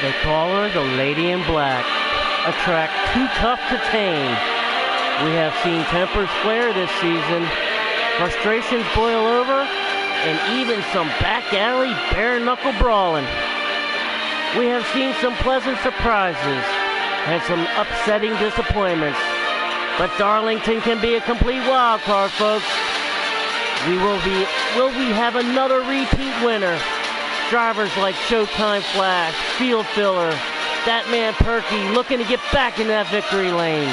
They call her the Lady in Black, a track too tough to tame. We have seen tempers flare this season, frustrations boil over, and even some back alley bare-knuckle brawling. We have seen some pleasant surprises and some upsetting disappointments, but Darlington can be a complete wild card, folks. Will we have another repeat winner? Drivers like Showtime Flash, Field Filler, that man Perky looking to get back in that victory lane.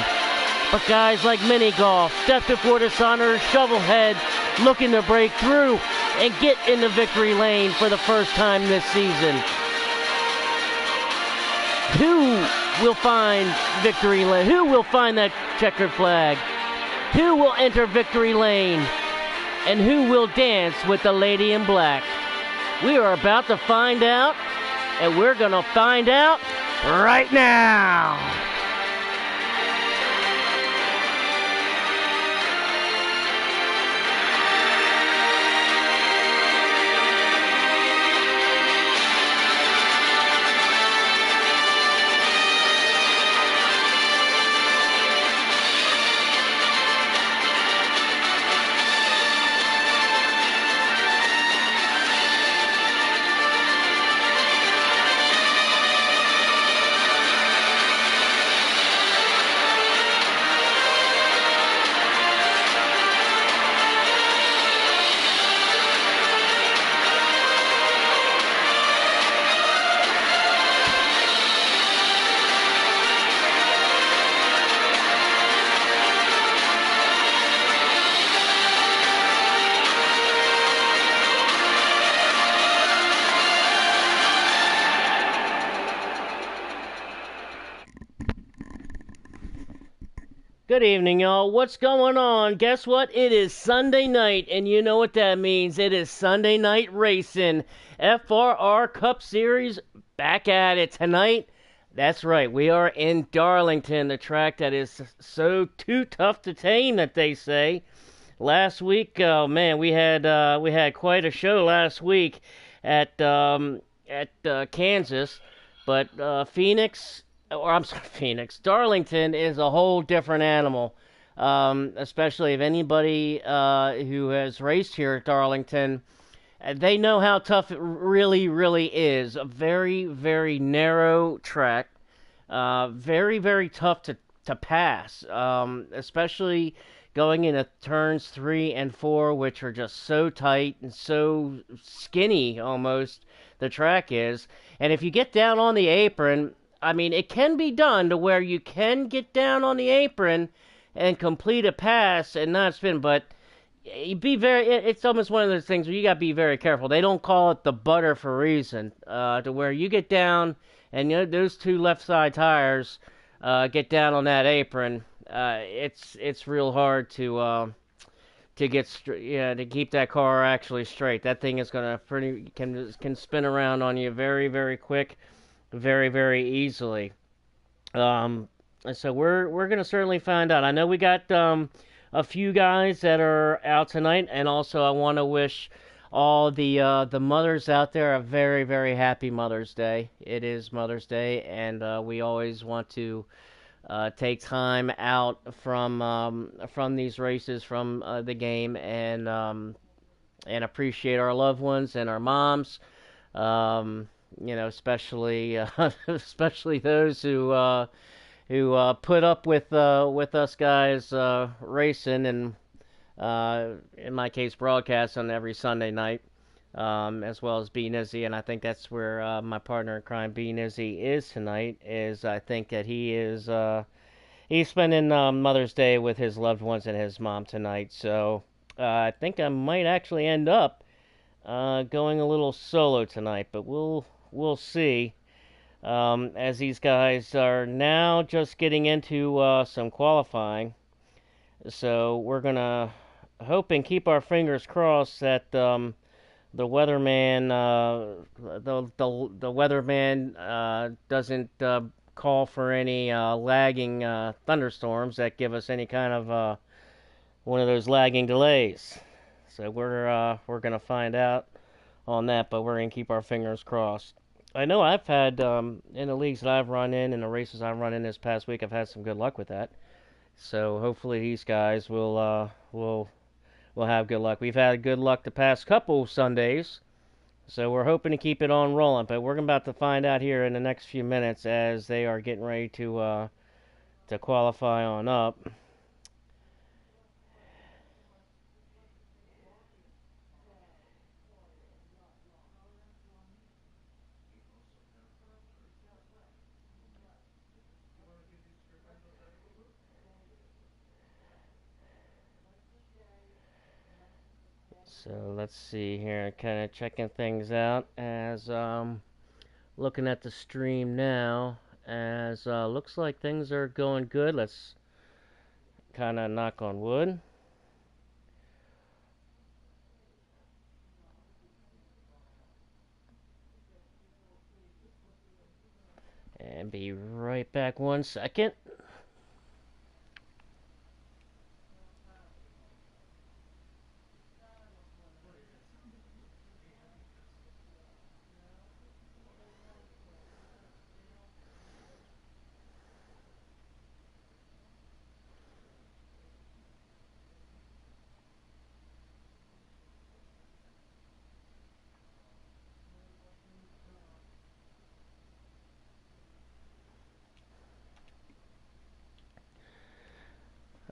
But guys like Mini Golf, Death Before Dishonor, Shovelhead looking to break through and get in the victory lane for the first time this season. Who will find victory lane? Who will find that checkered flag? Who will enter victory lane? And who will dance with the Lady in Black? We are about to find out, and we're going to find out right now. Good evening, y'all. What's going on? Guess what? It is Sunday night, and you know what that means. It is Sunday night racing. FRR Cup Series back at it tonight. That's right. We are in Darlington, the track that is so too tough to tame, that they say. Last week, oh man, we had quite a show last week at Kansas, but Phoenix. Darlington is a whole different animal, especially if anybody who has raced here at Darlington, they know how tough it really, really is. A very, very narrow track, very, very tough to pass, especially going into turns 3 and 4, which are just so tight and so skinny almost, the track is. And if you get down on the apron, I mean, it can be done to where you can get down on the apron and complete a pass and not spin, but it's almost one of those things where you got to be very careful. They don't call it the butter for a reason, to where you get down and those two left side tires get down on that apron. It's real hard to get to keep that car actually straight. That thing is gonna can spin around on you very, very quick, very, very easily. So we're gonna certainly find out. I know we got a few guys that are out tonight, and also I want to wish all the mothers out there a very, very happy Mother's Day. It is Mother's Day, and we always want to take time out from these races, from the game, and appreciate our loved ones and our moms. Especially especially those who put up with us guys racing, and in my case broadcasting every Sunday night, as well as B Nizzy. And I think that's where my partner in crime B Nizzy is tonight. Is I think that he's spending Mother's Day with his loved ones and his mom tonight. So I think I might actually end up going a little solo tonight, but we'll see. As these guys are now just getting into some qualifying, so we're gonna hope and keep our fingers crossed that the weatherman doesn't call for any lagging thunderstorms that give us any kind of one of those lagging delays. So we're gonna find out on that, but we're gonna keep our fingers crossed. I know I've had in the leagues that I've run in and the races I've run in this past week, I've had some good luck with that. So hopefully these guys will have good luck. We've had good luck the past couple Sundays, so we're hoping to keep it on rolling. But we're about to find out here in the next few minutes as they are getting ready to qualify on up. So let's see here, kind of checking things out as looking at the stream now. As looks like things are going good. Let's kind of knock on wood. And be right back 1 second.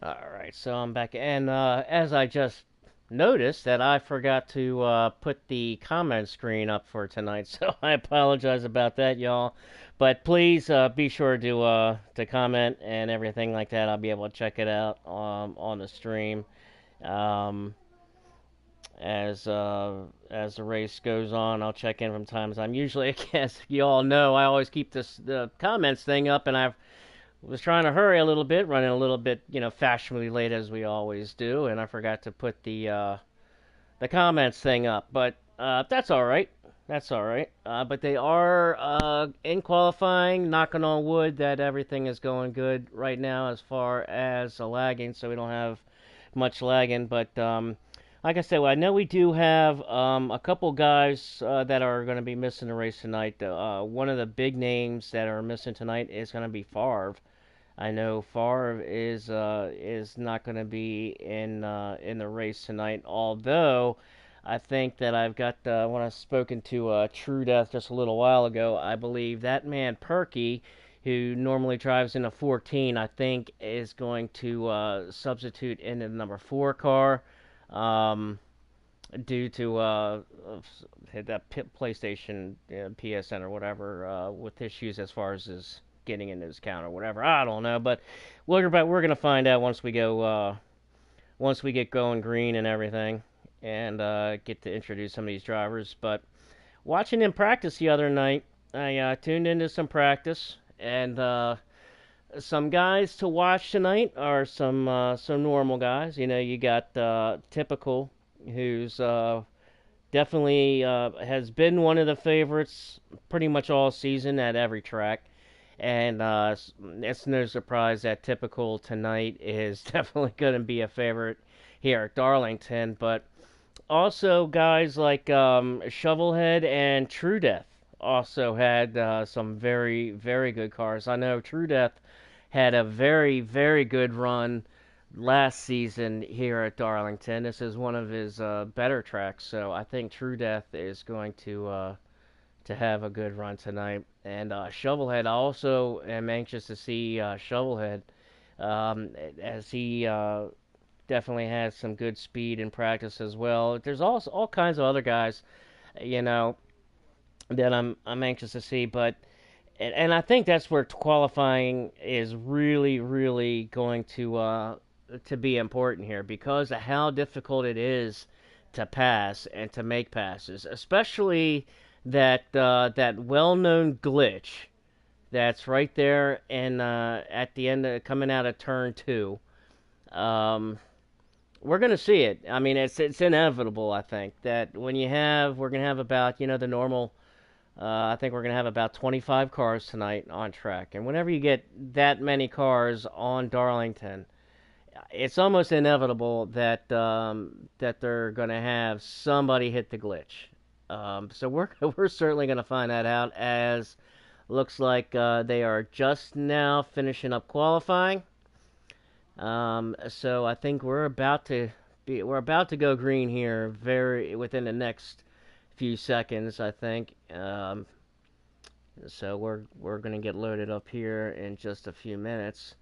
Alright, so I'm back. And as I just noticed that I forgot to put the comment screen up for tonight, so I apologize about that, y'all. But please be sure to comment and everything like that. I'll be able to check it out on the stream. Um, as the race goes on, I'll check in from time to time. Usually, as you all know, I always keep the comments thing up, and I was trying to hurry a little bit, running a little bit, fashionably late as we always do, and I forgot to put the comments thing up. But that's all right. That's all right. But they are in qualifying. Knocking on wood that everything is going good right now as far as lagging, so we don't have much lagging. But like I said, well, I know we do have a couple guys that are going to be missing the race tonight. One of the big names that are missing tonight is going to be Favre. I know Favre is not going to be in the race tonight. Although I think that I've got when I've spoken to True Death just a little while ago, I believe that man Perky, who normally drives in a 14, I think is going to substitute in the number 4 car. Um, Due to that PlayStation PSN or whatever with issues as far as his getting into his count or whatever. I don't know, but we're gonna find out once we get going green and everything, and get to introduce some of these drivers. But watching him practice the other night, I tuned into some practice, and some guys to watch tonight are some normal guys. You got typical, who's definitely has been one of the favorites pretty much all season at every track. And it's no surprise that typical tonight is definitely going to be a favorite here at Darlington. But also guys like Shovelhead and True Death also had some very, very good cars. I know True Death had a very, very good run last season here at Darlington. This is one of his better tracks, so I think True Death is going to have a good run tonight. And Shovelhead, I also am anxious to see Shovelhead as he definitely has some good speed in practice as well. There's also all kinds of other guys, you know, that I'm anxious to see, but and I think that's where qualifying is really, really going to be important here because of how difficult it is to pass and to make passes, especially that well-known glitch that's right there and at the end of coming out of turn 2. Um, we're gonna see it. I mean, it's inevitable. I think that we're gonna have about the normal. I think we're gonna have about 25 cars tonight on track, and whenever you get that many cars on Darlington, it's almost inevitable that that they're gonna have somebody hit the glitch. So we're certainly going to find that out, as looks like they are just now finishing up qualifying. So I think we're about to go green here very within the next few seconds, I think. So we're gonna get loaded up here in just a few minutes.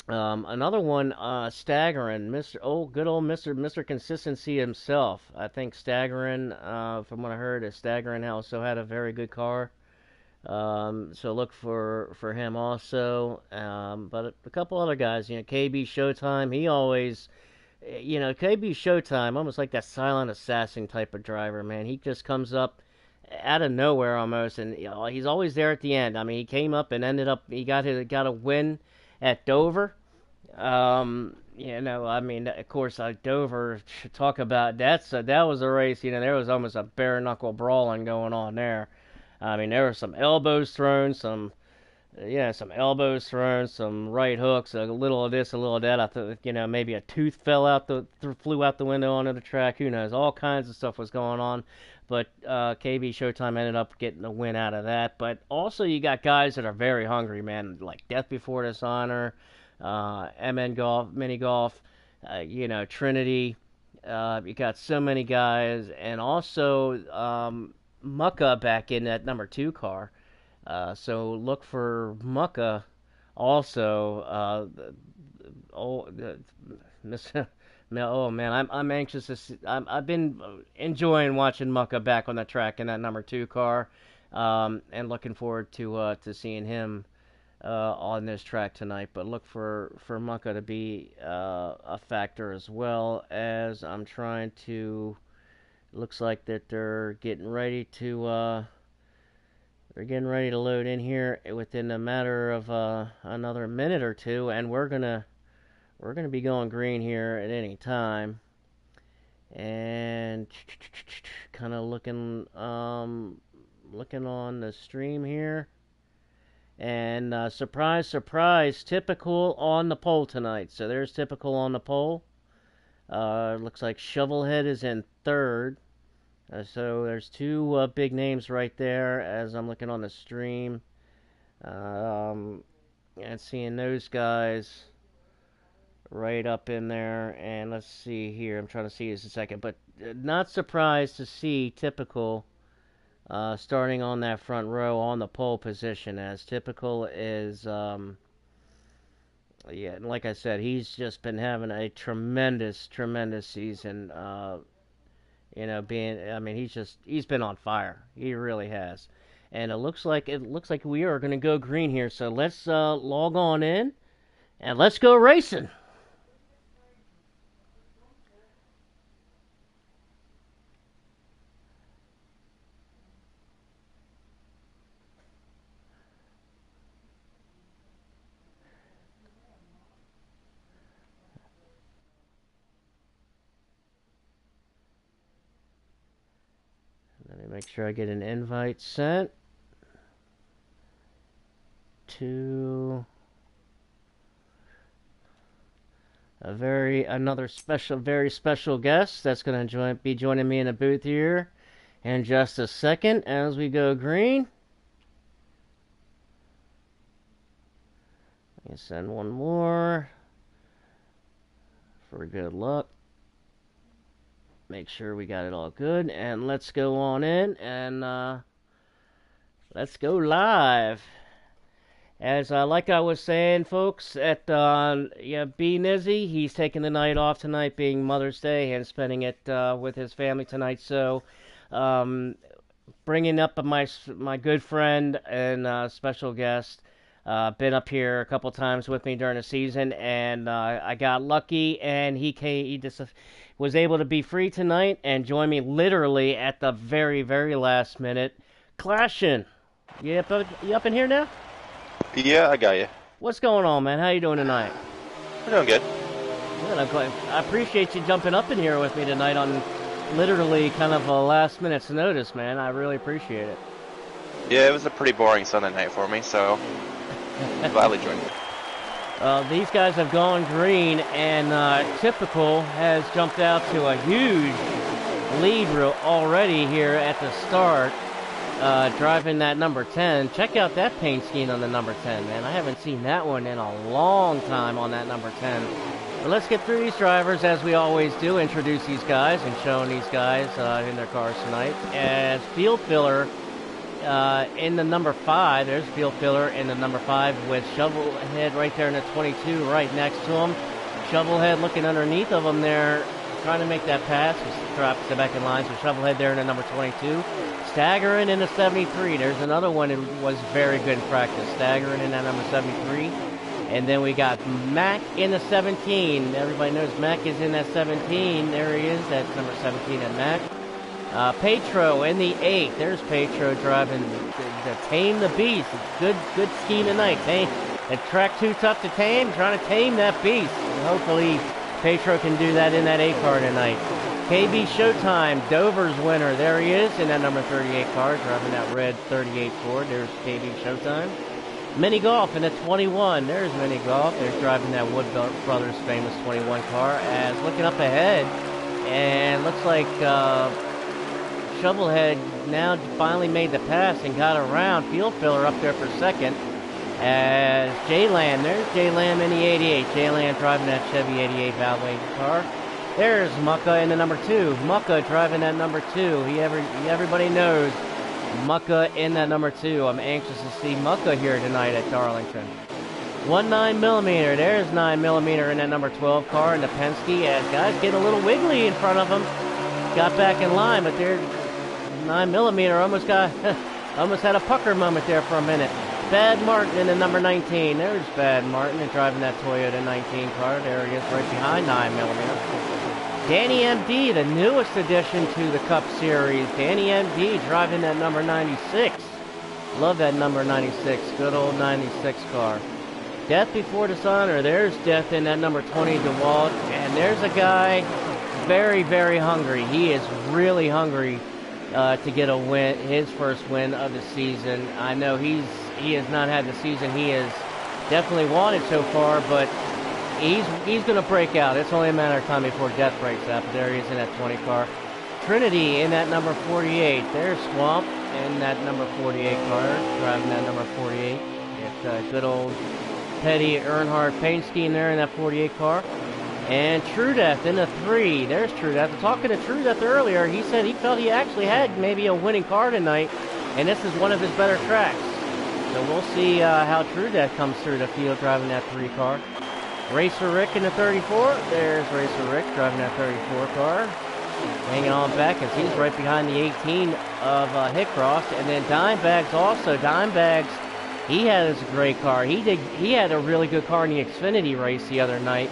Another one, staggering, good old Mr. Consistency himself. I think staggering, from what I heard, is staggering also had a very good car. So look for him also. But a couple other guys, KB Showtime. He always, KB Showtime, almost like that silent assassin type of driver, man. He just comes up out of nowhere almost, and he's always there at the end. I mean, he came up and ended up he got a win at Dover. I mean, of course, Dover. Talk about that was a race. There was almost a bare knuckle brawling going on there. I mean, there were some elbows thrown, some elbows thrown, some right hooks, a little of this, a little of that. I thought, maybe a tooth flew out the window onto the track. Who knows? All kinds of stuff was going on. But KB Showtime ended up getting a win out of that. But also, you got guys that are very hungry, man, like Death Before Dishonor, MN Golf, Mini Golf, Trinity. You got so many guys, and also Mucka back in that number 2 car. So look for Mucka also. Oh man, I'm anxious to see. I've been enjoying watching Mucka back on the track in that number 2 car, and looking forward to seeing him on this track tonight. But look for Mucka to be a factor, as well as I'm trying to. Looks like that they're getting ready to load in here within a matter of another minute or two, and we're gonna be going green here at any time. And kind of looking on the stream here, and surprise, surprise, Typical on the pole tonight. So there's Typical on the pole. Looks like Shovelhead is in third. So there's two big names right there as I'm looking on the stream. And seeing those guys right up in there. And let's see here. I'm trying to see this a second. But not surprised to see Typical starting on that front row on the pole position, as Typical is... yeah, like I said, he's just been having a tremendous, tremendous season. He's been on fire. He really has. And it looks like we are going to go green here. So let's log on in and let's go racing. Let me make sure I get an invite sent to another very special guest that's going to be joining me in the booth here in just a second as we go green. Let me send one more for good luck. Make sure we got it all good, and let's go on in and let's go live. As like I was saying, folks, at B Nizzy, he's taking the night off tonight, being Mother's Day, and spending it with his family tonight. So, bringing up my good friend and special guest, been up here a couple times with me during the season, and I got lucky, and he just was able to be free tonight and join me literally at the very, very last minute. Clashing, you up in here now? Yeah, I got you. What's going on, man? How you doing tonight? We're doing good. Good. I appreciate you jumping up in here with me tonight on literally kind of a last minute's notice, man. I really appreciate it. Yeah, it was a pretty boring Sunday night for me, so gladly joined you. These guys have gone green, and Typical has jumped out to a huge lead already here at the start, driving that number 10. Check out that paint scheme on the number 10, man. I haven't seen that one in a long time on that number 10. But let's get through these drivers as we always do, introduce these guys and showing these guys in their cars tonight. As field filler in the number 5, there's field filler in the number 5 with Shovelhead right there in the 22 right next to him. Shovelhead looking underneath of him there, trying to make that pass. He drops the back in line, so Shovelhead there in the number 22. Staggering in the 73. There's another one that was very good in practice. Staggering in that number 73. And then we got Mac in the 17. Everybody knows Mac is in that 17. There he is. That's number 17 at Mac. Petro in the 8. There's Petro driving the Tame the Beast. Good scheme tonight. The track too tough to tame. Trying to tame that beast. And hopefully Petro can do that in that 8 car tonight. KB Showtime, Dover's winner. There he is in that number 38 car, driving that red 38 Ford. There's KB Showtime. Mini Golf in the 21. There's Mini Golf. They're driving that Wood Brothers famous 21 car. As looking up ahead, and looks like Shovelhead now finally made the pass and got around. Field filler up there for second. As J-Lam, there's J-Lam in the 88. J-Lam driving that Chevy 88 Valway car. There's Mucka in the number 2. Mucka driving that number 2. Everybody knows Mucka in that number 2. I'm anxious to see Mucka here tonight at Darlington. 9mm. There's 9mm in that number 12 car in the Penske. As guys getting a little wiggly in front of him. Got back in line, but there 9mm almost had a pucker moment there for a minute. Bad Martin in the number 19. There's Bad Martin and driving that Toyota 19 car. There he is right behind 9mm. Danny MD, the newest addition to the Cup Series. Danny MD driving that number 96. Love that number 96. Good old 96 car. Death Before Dishonor. There's Death in that number 20 DeWalt. And there's a guy very, very hungry. He is really hungry to get a win, his first win of the season. I know he has not had the season he has definitely wanted so far, but he's going to break out. It's only a matter of time before Death breaks out. But there he is in that 20 car. Trinity in that number 48. There's Swamp in that number 48 car, driving that number 48. It's good old Petty Earnhardt paint scheme there in that 48 car. And True Death in the 3. There's True Death. Talking to True Death earlier, he said he felt he actually had maybe a winning car tonight, and this is one of his better tracks. So we'll see how True Death comes through the field driving that 3 car. Racer Rick in the 34. There's Racer Rick driving that 34 car. Hanging on back as he's right behind the 18 of Hickross. And then Dimebags also. Dimebags, he has a great car. He had a really good car in the Xfinity race the other night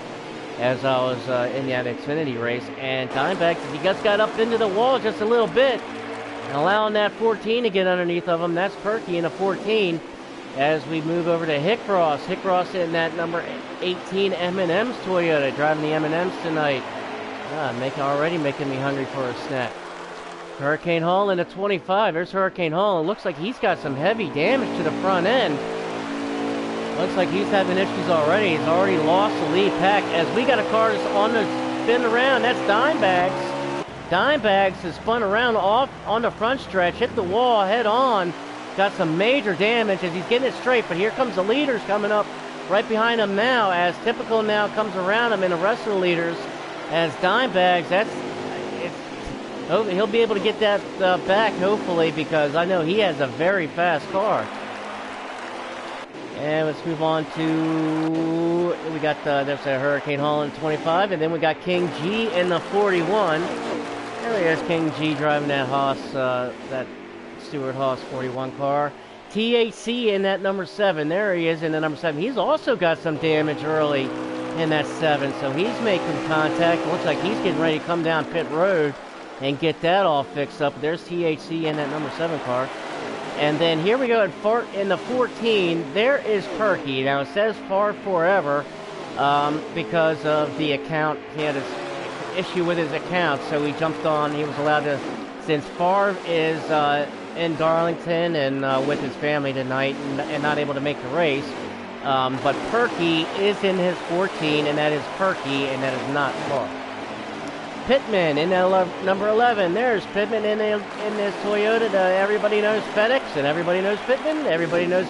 as I was in that Xfinity race. And Dimebags, he just got up into the wall just a little bit, and allowing that 14 to get underneath of him. That's Perky in a 14. As we move over to Hickross. Hickross in that number 18 M&M's Toyota, driving the M&M's tonight. Already making me hungry for a snack. Hurricane Hall in a 25. There's Hurricane Hall. It looks like he's got some heavy damage to the front end. Looks like he's having issues already. He's already lost the lead pack. As we got a car that's on the spin around. That's Dimebags. Dimebags has spun around off on the front stretch, hit the wall head on. Got some major damage as he's getting it straight, but here comes the leaders coming up right behind him now, as Typical now comes around him and the rest of the leaders. As Dimebags, he'll be able to get that back, hopefully, because I know he has a very fast car. And let's move on to, we got, there's a Hurricane Hall in 25, and then we got King G in the 41. There he is, King G driving that Haas, that Stuart Haas 41 car. THC in that number 7. There he is in the number 7. He's also got some damage early in that 7, so he's making contact. Looks like he's getting ready to come down pit road and get that all fixed up. There's THC in that number 7 car. And then here we go in the 14. There is Perky. Now it says Far Forever because of the account. He had an issue with his account, so he jumped on. He was allowed to, since Favre is in Darlington and with his family tonight and not able to make the race. But Perky is in his 14, and that is Perky, and that is not Favre. Pittman in number 11. There's Pittman in this Toyota. Everybody knows FedEx, and everybody knows Pittman. Everybody knows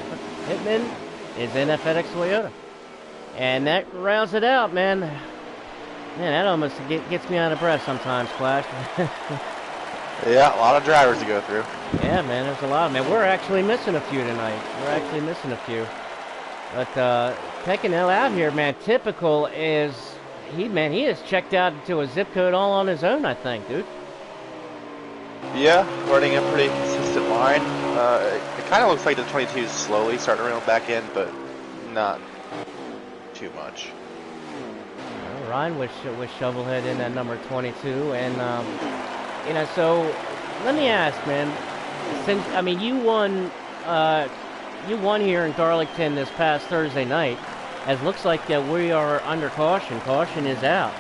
Pittman is in a FedEx Toyota. And that rounds it out, man. Man, that almost gets me out of breath sometimes, Clash. Yeah, a lot of drivers to go through. Yeah, man, there's a lot. Man, we're actually missing a few tonight. But Pekinel out here, man, typical is... he has checked out to a zip code all on his own, I think, dude. Yeah, running a pretty consistent line. It kind of looks like the 22 is slowly starting to reel back in, but not too much. Ryan with Shovelhead in at number 22, and so let me ask, man. Since you won here in Darlington this past Thursday night. As looks like we are under caution. Caution is out.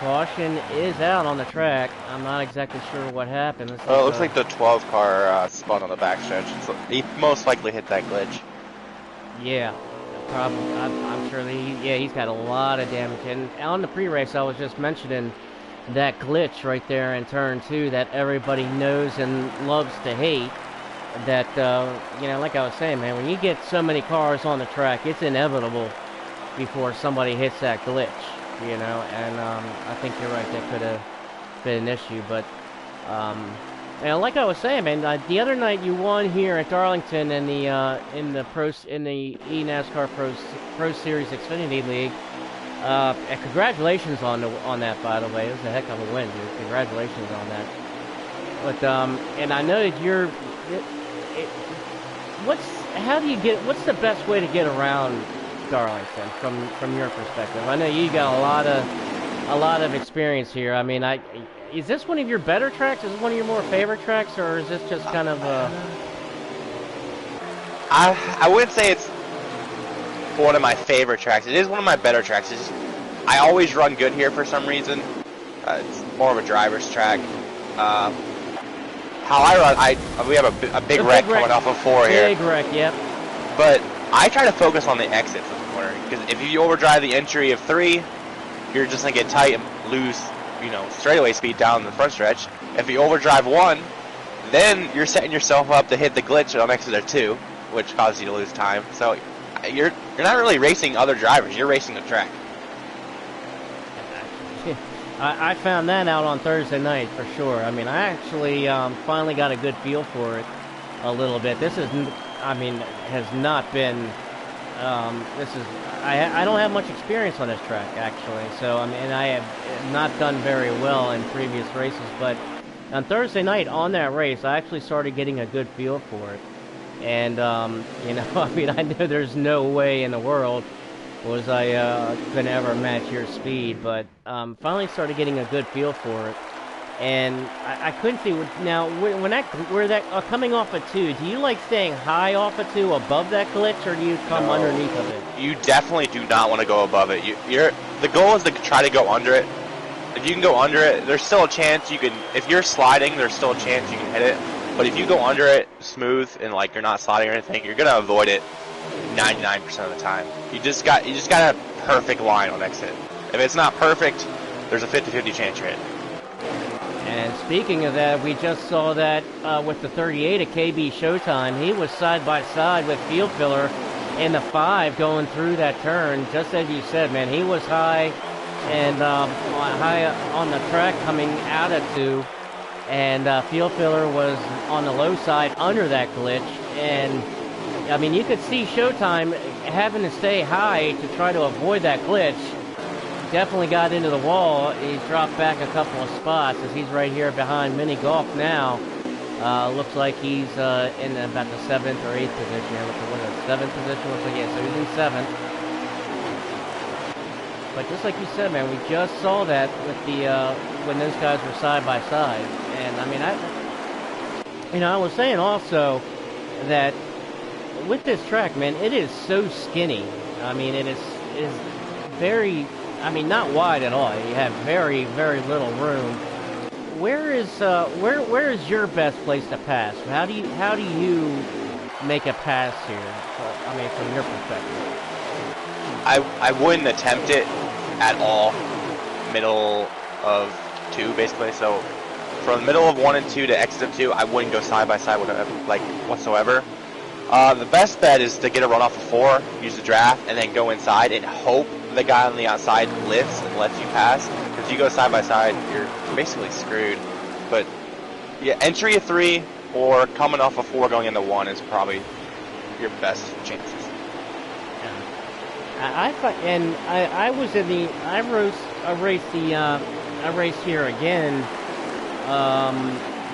Caution is out on the track. I'm not exactly sure what happened. It looks like the 12 car spun on the backstretch. So he most likely hit that glitch. Yeah, probably. I'm sure that he's got a lot of damage. And on the pre-race, I was just mentioning that glitch right there in turn 2 that everybody knows and loves to hate. That, like I was saying, man, when you get so many cars on the track, it's inevitable before somebody hits that glitch, and I think you're right, that could have been an issue, but, like I was saying, man, the other night you won here at Darlington in the eNASCAR Pro Series Xfinity League, and congratulations on that, by the way. It was a heck of a win, dude. Congratulations on that. But, and I know that you're... what's the best way to get around Darlington from your perspective? I know you got a lot of experience here. I mean, is this one of your better tracks? Is this one of your more favorite tracks, or is this just kind of I wouldn't say it's one of my favorite tracks. It is one of my better tracks. I always run good here for some reason. It's more of a driver's track. How I run, we have a big wreck coming off of 4 here. Big wreck, yep. But I try to focus on the exits of the corner, because if you overdrive the entry of 3, you're just going to get tight and lose, straightaway speed down the front stretch. If you overdrive 1, then you're setting yourself up to hit the glitch on exit of 2, which causes you to lose time. So you're not really racing other drivers, you're racing the track. I found that out on Thursday night for sure. I mean, I actually finally got a good feel for it a little bit. This has not been. I don't have much experience on this track actually. So and I have not done very well in previous races. But on Thursday night on that race, I actually started getting a good feel for it. And I know there's no way in the world was I gonna ever match your speed, but finally started getting a good feel for it, and I couldn't see now coming off a 2. Do you like staying high off a 2 above that glitch, or do you come underneath of it? You definitely do not want to go above it. The goal is to try to go under it. If you can go under it, there's still a chance you can. If you're sliding, there's still a chance you can hit it. But if you go under it smooth and like you're not sliding or anything, you're gonna avoid it 99% of the time. You just got a perfect line on exit. If it's not perfect, there's a 50-50 chance you're hitting. And speaking of that, we just saw that with the 38 at KB Showtime. He was side by side with Field Filler in the 5 going through that turn. Just as you said, man, he was high and high on the track coming out of 2, and Field Filler was on the low side under that glitch. And I mean, you could see Showtime having to stay high to try to avoid that glitch. Definitely got into the wall. He dropped back a couple of spots as he's right here behind Mini Golf now. Looks like he's in about the 7th or 8th position. What is it, 7th position? Looks like, yeah, so he's in 7th. But just like you said, man, we just saw that with the when those guys were side by side. And I mean, I was saying also that with this track, man, it is so skinny. I mean, it is very, not wide at all. You have very, very little room. Where is your best place to pass? How do you make a pass here? From your perspective. I wouldn't attempt it at all middle of 2, basically. So from the middle of 1 and 2 to exit of 2, I wouldn't go side by side whatsoever. The best bet is to get a run off of 4, use the draft, and then go inside and hope the guy on the outside lifts and lets you pass. Because if you go side by side, you're basically screwed. But yeah, entry of 3 or coming off of 4 going into 1 is probably your best chances. I raced here again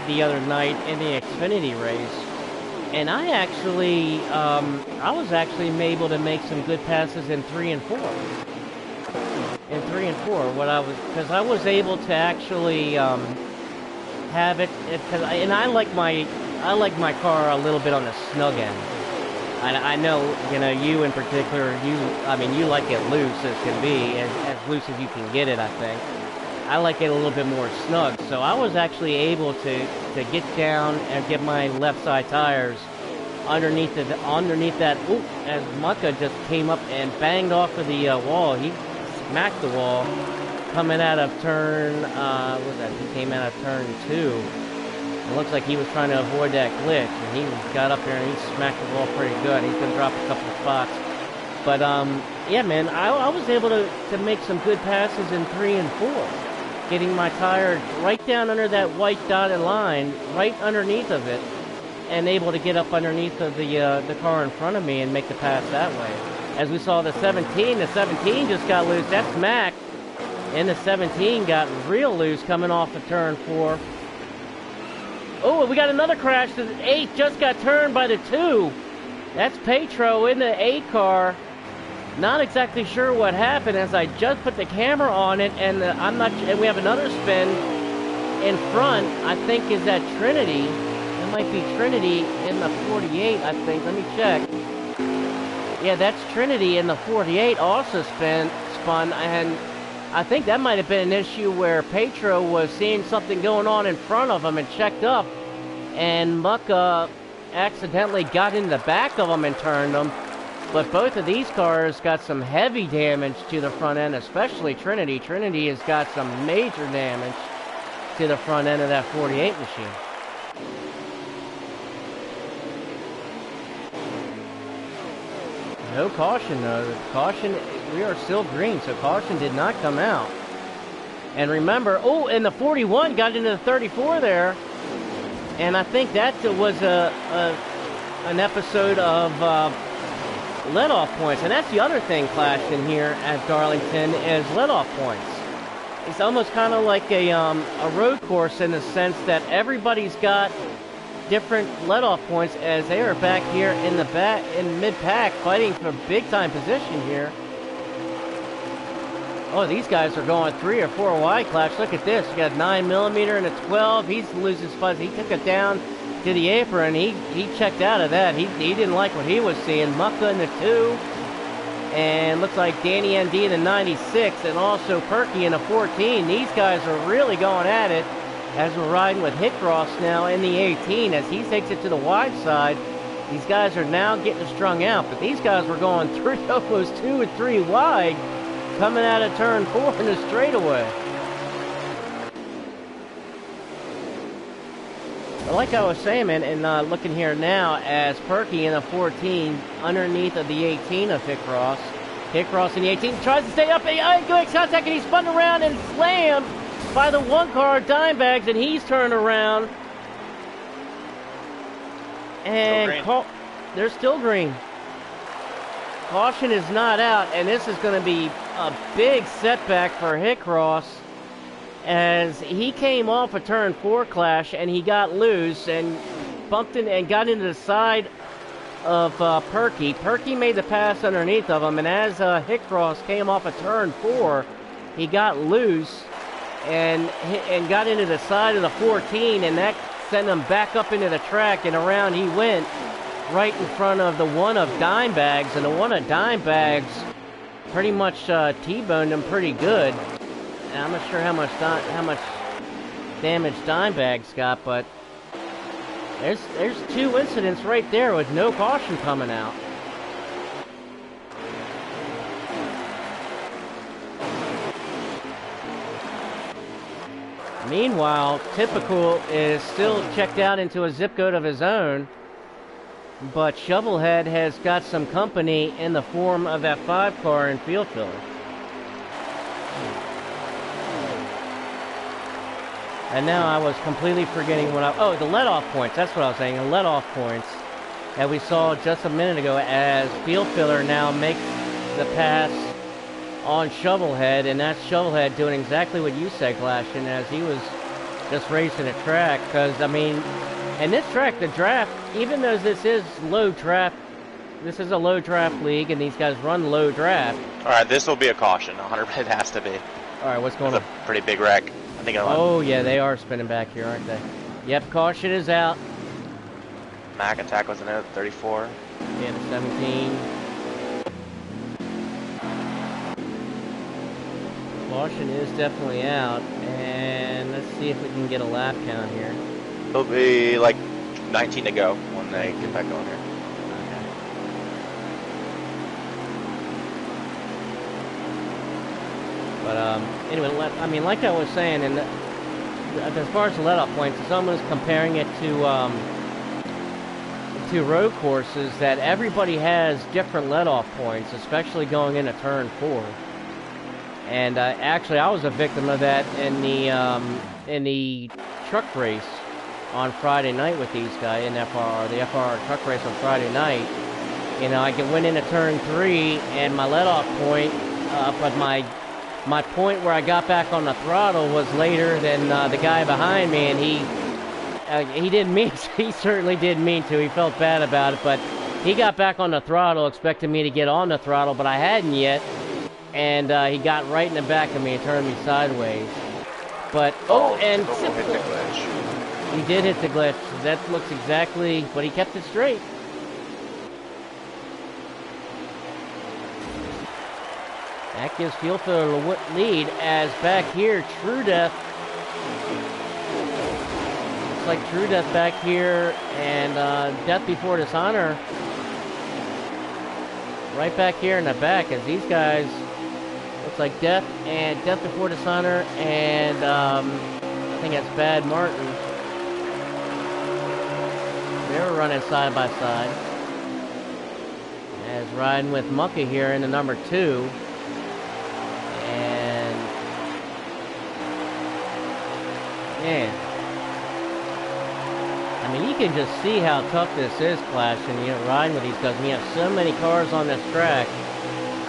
the other night in the Xfinity race, and I was actually able to make some good passes in 3 and 4. Because I was able to actually have it, and I like my car a little bit on the snug end. I know, you in particular, you like it loose as can be, as loose as you can get it, I think. I like it a little bit more snug, so I was actually able to get down and get my left side tires underneath that, as Mucka just came up and banged off of the wall. He smacked the wall coming out of turn, he came out of turn 2. It looks like he was trying to avoid that glitch, and he got up there and he smacked the ball pretty good. He's going to drop a couple of spots. But, yeah, man, I was able to make some good passes in 3 and 4, getting my tire right down under that white dotted line, right underneath of it, and able to get up underneath of the car in front of me and make the pass that way. As we saw the 17 just got loose. That's Mac, and the 17 got real loose coming off of turn 4. Oh, we got another crash. The 8 just got turned by the 2. That's Petro in the 8 car. Not exactly sure what happened as I just put the camera on it, and and we have another spin in front. I think is that Trinity. It might be Trinity in the 48, I think. Let me check. Yeah, that's Trinity in the 48 also spun, and I think that might have been an issue where Petro was seeing something going on in front of him and checked up, and Mucka accidentally got in the back of him and turned them. But both of these cars got some heavy damage to the front end, especially Trinity. Trinity has got some major damage to the front end of that 48 machine. No caution though. Caution, we are still green, so caution did not come out. And remember, and the 41 got into the 34 there. And I think that was an episode of let-off points. And that's the other thing clashing here at Darlington is let-off points. It's almost kind of like a road course in the sense that everybody's got different let-off points as they are back here in mid-pack fighting for big-time position here. Oh, these guys are going 3 or 4 wide clash. Look at this. You got 9mm and a 12. He's losing spots. He took it down to the apron. He checked out of that. He didn't like what he was seeing. Mucka in the 2. And looks like Danny MD in the 96. And also Perky in the 14. These guys are really going at it as we're riding with Hitcross now in the 18. As he takes it to the wide side, these guys are now getting strung out. But these guys were going through almost 2 or 3 wide coming out of turn 4 in the straightaway. But like I was saying, man, and looking here now as Perky in the 14 underneath of the 18 of Hitcross. Hitcross in the 18 tries to stay up. Good contact, and he's spun around and slammed by the 1 car Dimebags, and he's turned around. And they're still green. Caution is not out, and this is going to be a big setback for Hitcross as he came off a turn 4 clash and he got loose and bumped in and got into the side of Perky. Perky made the pass underneath of him, and as Hitcross came off a turn 4, he got loose and got into the side of the 14, and that sent him back up into the track, and around he went right in front of the 1 of Dimebags, and the 1 of Dimebags pretty much T-boned him pretty good. And I'm not sure how much damage Dimebags got, but there's 2 incidents right there with no caution coming out. Meanwhile, Typical is still checked out into a zip code of his own, but Shovelhead has got some company in the form of that 5 car in Field Filler. And now I was completely forgetting what oh, the let-off points. That's what I was saying, the let-off points that we saw just a minute ago as Field Filler now makes the pass on Shovelhead, and that's Shovelhead doing exactly what you said, Glashin, as he was just racing a track. Because, I mean, and this track, the draft, even though this is low draft, this is a low draft league, and these guys run low draft. All right, this will be a caution. 100% it has to be. All right, what's going on? It's a pretty big wreck. I think oh, yeah, they are spinning back here, aren't they? Yep, caution is out. Mac attack was in there, 34. Yeah, the 17. Caution is definitely out, and let's see if we can get a lap count here. It'll be like 19 to go when they get back on here. But anyway, I mean, like I was saying, and as far as the let-off points, it's almost comparing it to road courses that everybody has different let-off points, especially going into turn 4. And actually, I was a victim of that in the truck race on Friday night with these guys in FRR, the FRR truck race on Friday night. You know, I went into turn 3, and my let-off point, but my point where I got back on the throttle was later than the guy behind me, and he didn't mean to. He certainly didn't mean to. He felt bad about it, but he got back on the throttle, expecting me to get on the throttle, but I hadn't yet, and he got right in the back of me and turned me sideways. But and Typical hit the glitch. He did hit the glitch. That looks exactly, but he kept it straight. That gives Field Filler the lead as back here, True Death. Looks like True Death back here and Death Before Dishonor right back here in the back as these guys, looks like Death Before Dishonor and I think that's Bad Martin. They were running side by side. As riding with Mucka here in the number 2. And man, I mean, you can just see how tough this is, Clash, and you know, riding with these guys. And you have so many cars on this track.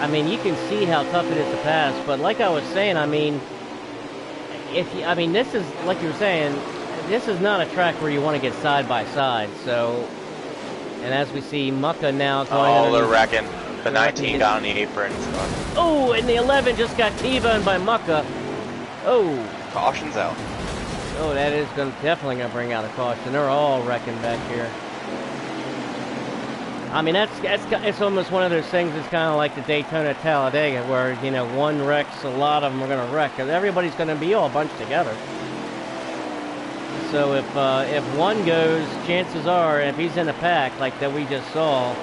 I mean, you can see how tough it is to pass. But like I was saying, I mean, this is like you were saying, this is not a track where you want to get side by side. So, and as we see, Mucka now going. Oh, they're wrecking. The 19 got on the apron. Oh, and the 11 just got T-boned by Mucka. Oh. Caution's out. Oh, that is definitely going to bring out a caution. They're all wrecking back here. I mean, it's almost one of those things that's kind of like the Daytona Talladega, where, you know, one wrecks, a lot of them are going to wreck, because everybody's going to be all bunched together. So if one goes, chances are, if he's in a pack like that we just saw,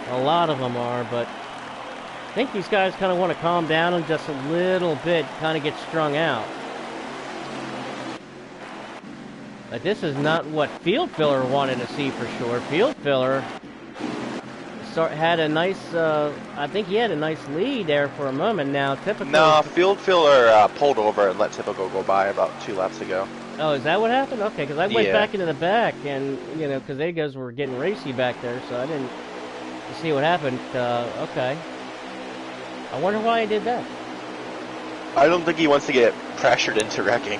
a lot of them are, but I think these guys kind of want to calm down and just a little bit kind of get strung out. But this is not what Field Filler wanted to see for sure. Field Filler had a nice, I think he had a nice lead there for a moment. Now, Typical... No, Field Filler pulled over and let Typical go by about 2 laps ago. Oh, is that what happened? Okay, because I went back into the back, and, you know, because they guys were getting racy back there, so I didn't see what happened. Okay. I wonder why he did that. I don't think he wants to get pressured into wrecking,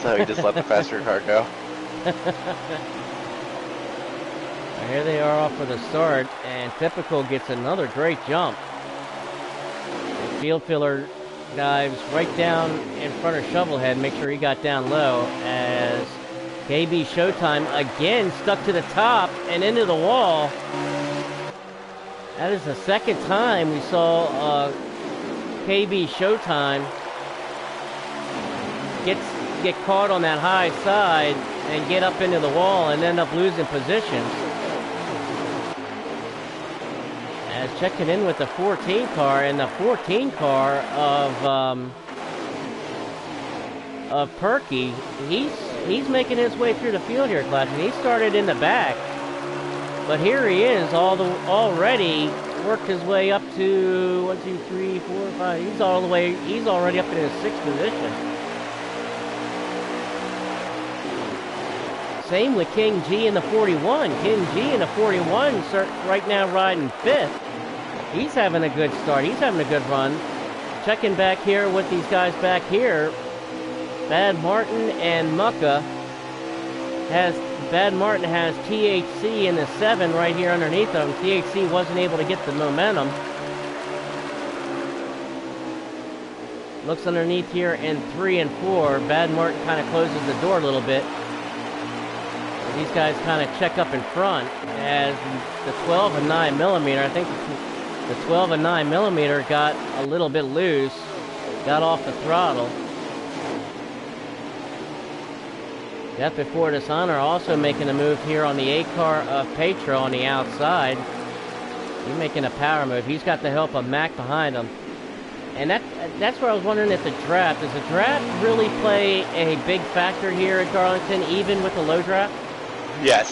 so he just let the faster car go. Here they are off for the start, and Typical gets another great jump. And Field Filler dives right down in front of Shovelhead, make sure he got down low, as KB Showtime again stuck to the top and into the wall. That is the second time we saw KB Showtime get caught on that high side and get up into the wall and end up losing positions. As checking in with the 14 car, and the 14 car of of Perky. He's making his way through the field here, Clash, and he started in the back. But here he is, already worked his way up to 1, 2, 3, 4, 5. He's already up in his 6th position. Same with King G in the 41. King G in the 41 right now riding 5th. He's having a good start. He's having a good run. Checking back here with these guys back here. Bad Martin and Mucka Bad Martin has THC in the 7 right here underneath him. THC wasn't able to get the momentum. Looks underneath here in 3 and 4. Bad Martin kind of closes the door a little bit. These guys kind of check up in front as the 12 and 9 millimeter. I think the 12 and 9 millimeter got a little bit loose, got off the throttle. Death Before Dishonor also making a move here on the 8 car of Petro on the outside. He's making a power move. He's got the help of Mac behind him. And that's where I was wondering if the draft, does the draft really play a big factor here at Darlington, even with the low draft? Yes,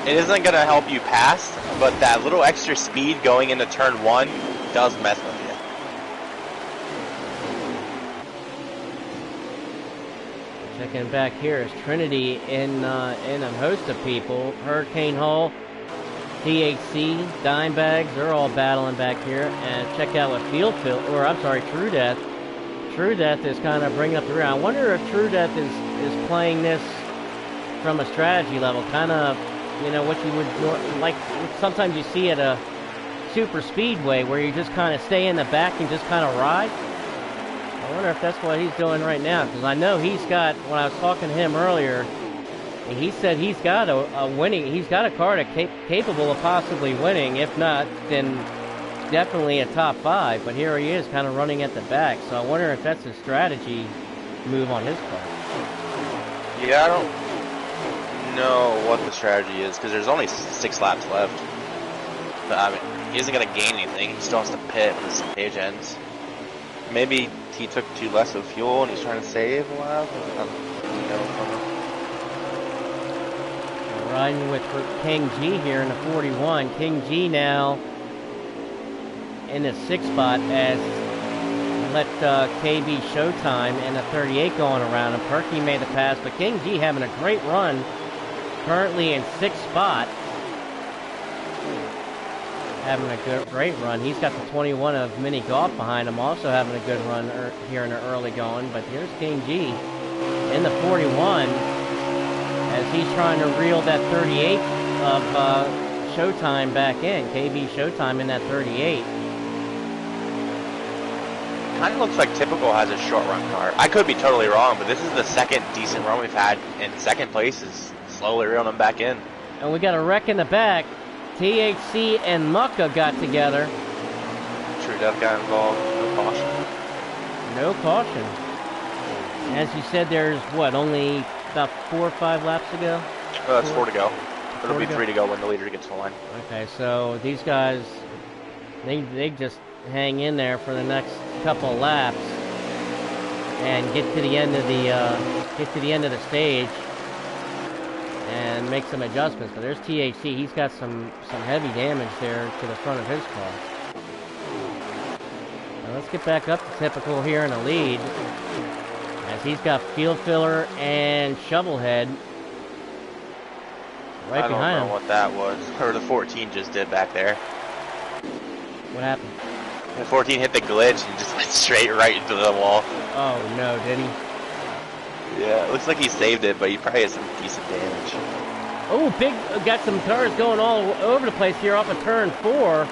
it isn't going to help you pass, but that little extra speed going into turn 1 does mess with you. Checking back here is Trinity in a host of people. Hurricane Hull, THC, Dimebags, they're all battling back here. And check out what True Death. True Death is kind of bringing up the rear. I wonder if True Death is playing this from a strategy level, kind of, you know, what you would like. Sometimes you see at a super speedway where you just kind of stay in the back and just kind of ride. I wonder if that's what he's doing right now, because I know he's got, when I was talking to him earlier, he said he's got he's got a car that's capable of possibly winning. If not, then definitely a top 5. But here he is, kind of running at the back. So I wonder if that's a strategy move on his part. Yeah, I don't know what the strategy is, because there's only 6 laps left. But I mean, he isn't going to gain anything. He still has to pit when this stage ends. Maybe he took too less of fuel and he's trying to save a lap. Riding with King G here in the 41. King G now in the 6th spot as let KB Showtime and the 38 going around him. Perky made the pass, but King G having a great run. Currently in 6th spot. Having a great run. He's got the 21 of Mini Golf behind him, also having a good run here in the early going. But here's King G in the 41 as he's trying to reel that 38 of Showtime back in. KB Showtime in that 38. Kind of looks like Typical has a short run car. I could be totally wrong, but this is the second decent run we've had, and 2nd place is slowly reeling them back in. And we got a wreck in the back. THC and Mucka got together. True Death got involved. No caution. No caution. As you said, there's what, only about 4 or 5 laps to go? That's 4 to go. It'll be 3 to go when the leader gets to the line. Okay, so these guys, they just hang in there for the next couple of laps and get to the end of the stage and make some adjustments. But there's THC. He's got some heavy damage there to the front of his car. Now let's get back up to Typical here in the lead, as he's got Field Filler and Shovelhead right behind him. I don't know what that was, or the 14 just did back there. What happened? The 14 hit the glitch and just went straight right into the wall. Oh no, did he? Yeah, it looks like he saved it, but he probably has some decent damage. Oh, got some cars going all over the place here off of turn 4.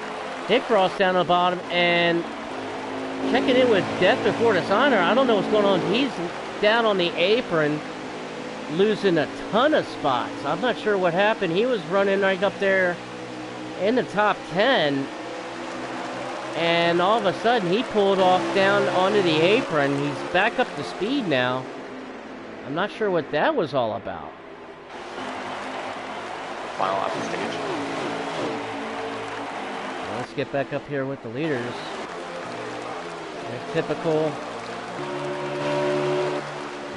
Hickross down on the bottom, and checking in with Death Before Dishonor. I don't know what's going on. He's down on the apron, losing a ton of spots. I'm not sure what happened. He was running right up there in the top 10, and all of a sudden he pulled off down onto the apron. He's back up to speed now. I'm not sure what that was all about. Final lap of the stage. Well, let's get back up here with the leaders. There's Typical.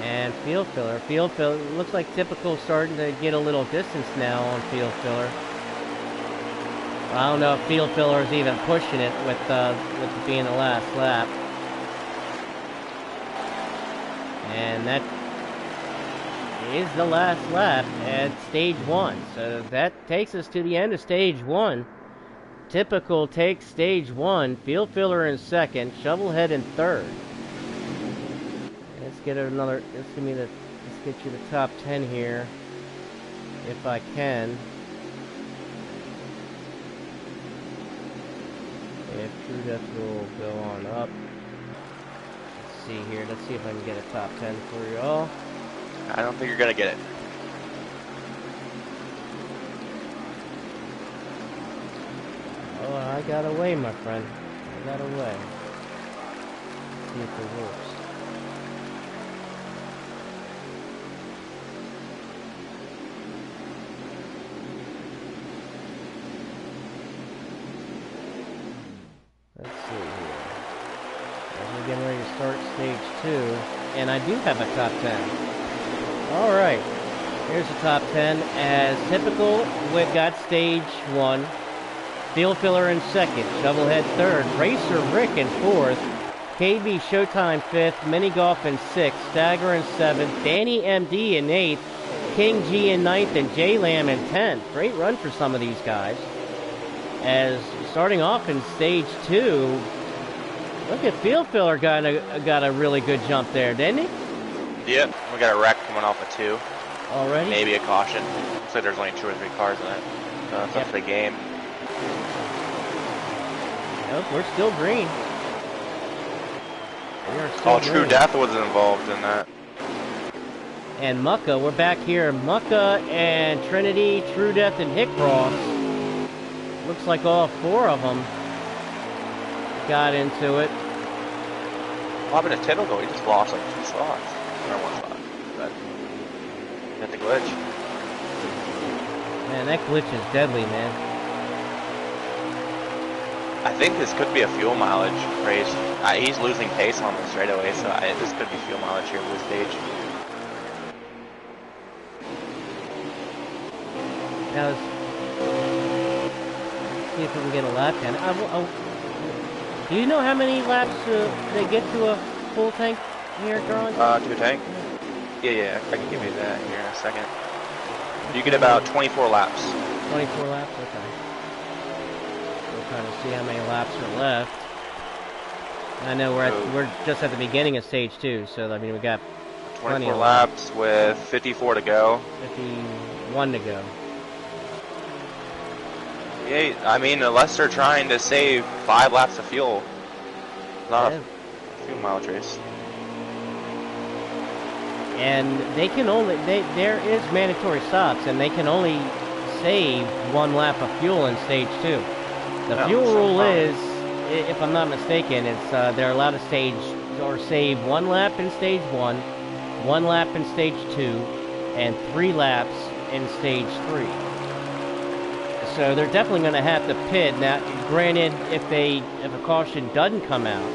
And field filler. Field filler looks like typical starting to get a little distance now on field filler. I don't know if field filler is even pushing it with it being the last lap. And that is the last lap at stage 1. So that takes us to the end of stage 1. Typical takes stage 1. Field filler in second. Shovelhead in third. Let's get another. Let's get you the top 10 here, if I can. If True Death will go on up. Let's see here. Let's see if I can get a top 10 for y'all. I don't think you're gonna get it. Oh, I got away, my friend. I got away. Let's see if it works. Let's see here. We're getting ready to start stage 2, and I do have a top 10. Alright, here's the top 10. As typical, we got stage 1. Field filler in second, Shovelhead third, Racer Rick in fourth, KB Showtime fifth, Mini Golf in sixth, Stagger in seventh, Danny MD in eighth, King G in ninth, and J Lamb in 10th. Great run for some of these guys. As starting off in stage 2, look at field filler got a really good jump there, didn't he? Yep, we got a wreck coming off of 2. Already? Maybe a caution. Looks like there's only 2 or 3 cars in it. It's up to the game. Nope, we're still green. We are still True green. Death was involved in that. And Mucka, we're back here. Mucka and Trinity, True Death, and Hickross. Looks like all 4 of them got into it. What happened to Typical? He just lost like 2 slots. Or 1 slot. But got the glitch. Man, that glitch is deadly, man. I think this could be a fuel mileage race. He's losing pace on this right away, so this could be fuel mileage here for this stage. Now, let's see if we can get a lap in. Do you know how many laps they get to a full tank here at Darlington? To a tank? Yeah, I can give you that here in a second. You get about 24 laps. 24 laps? Okay. We'll try to see how many laps are left. I know we're just at the beginning of stage 2, so I mean we got 24 laps with 54 to go. 51 to go. Yeah, I mean unless they're trying to save 5 laps of fuel, not a fuel mileage race. And they can only there is mandatory stops, and they can only save 1 lap of fuel in stage 2. The fuel rule is, if I'm not mistaken, it's they're allowed to save 1 lap in stage 1, 1 lap in stage 2, and 3 laps in stage 3. So they're definitely going to have to pit. Now, granted, if a caution doesn't come out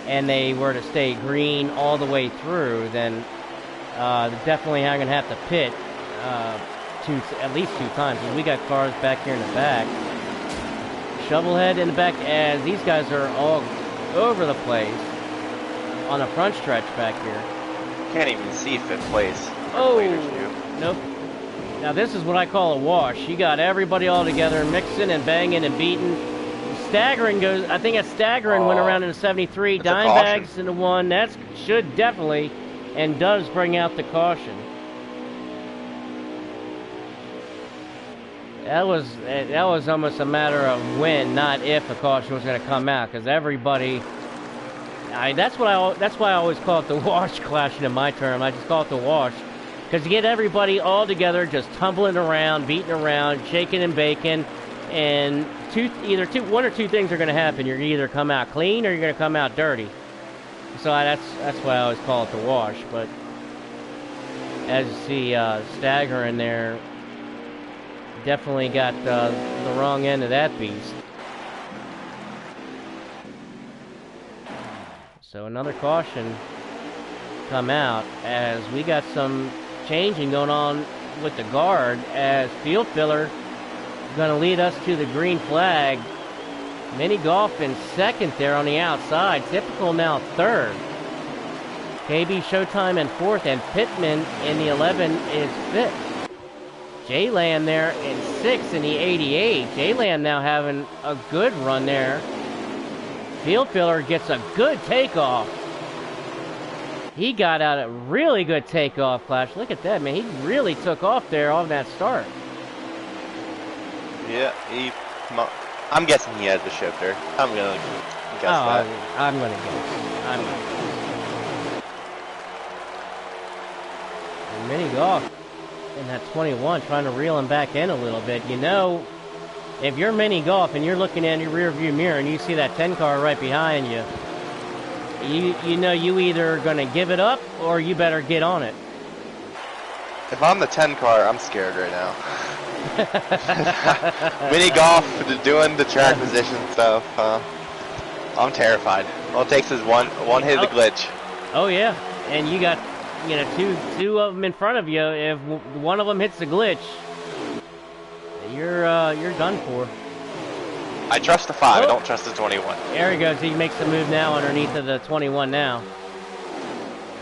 and they were to stay green all the way through, then they're definitely going to have to pit at least 2 times. And we got cars back here in the back. Shovelhead in the back, as these guys are all over the place on a front stretch back here. Can't even see 5th place. Oh, nope. Now this is what I call a wash. You got everybody all together mixing and banging and beating. Staggering goes, I think a staggering went around into 73. Dime bags into 1. That should definitely and does bring out the caution. That was almost a matter of when, not if, a caution was going to come out, because everybody. That's why I always call it the wash clashing in my term. I just call it the wash, because you get everybody all together, just tumbling around, beating around, shaking and baking, and one or two things are going to happen. You're going to either come out clean or you're going to come out dirty. So that's why I always call it the wash. But as you see, Stagger in there definitely got the wrong end of that beast. So another caution come out, as we got some changing going on with the guard, as field filler is going to lead us to the green flag. Mini Golf in second there on the outside. Typical now third. KB Showtime in fourth, and Pittman in the 11 is fifth. J-Land there in sixth in the 88. J-Land now having a good run there. Field filler gets a good takeoff. He got out a really good takeoff, Clash. Look at that, man. He really took off there on that start. Yeah, I'm guessing he had the shifter. I'm gonna guess that. I'm gonna guess. Mini Golf in that 21, trying to reel him back in a little bit. You know, if you're Mini Golf and you're looking in your rear view mirror and you see that 10 car right behind you, you know you either going to give it up or you better get on it. If I'm the 10 car, I'm scared right now. Mini Golf doing the track position stuff. I'm terrified. All it takes is one hit of the glitch. Oh yeah, and you got two of them in front of you. If one of them hits the glitch, you're done for. I trust the 5. I don't trust the 21. There he goes. He makes the move now underneath of the 21 now.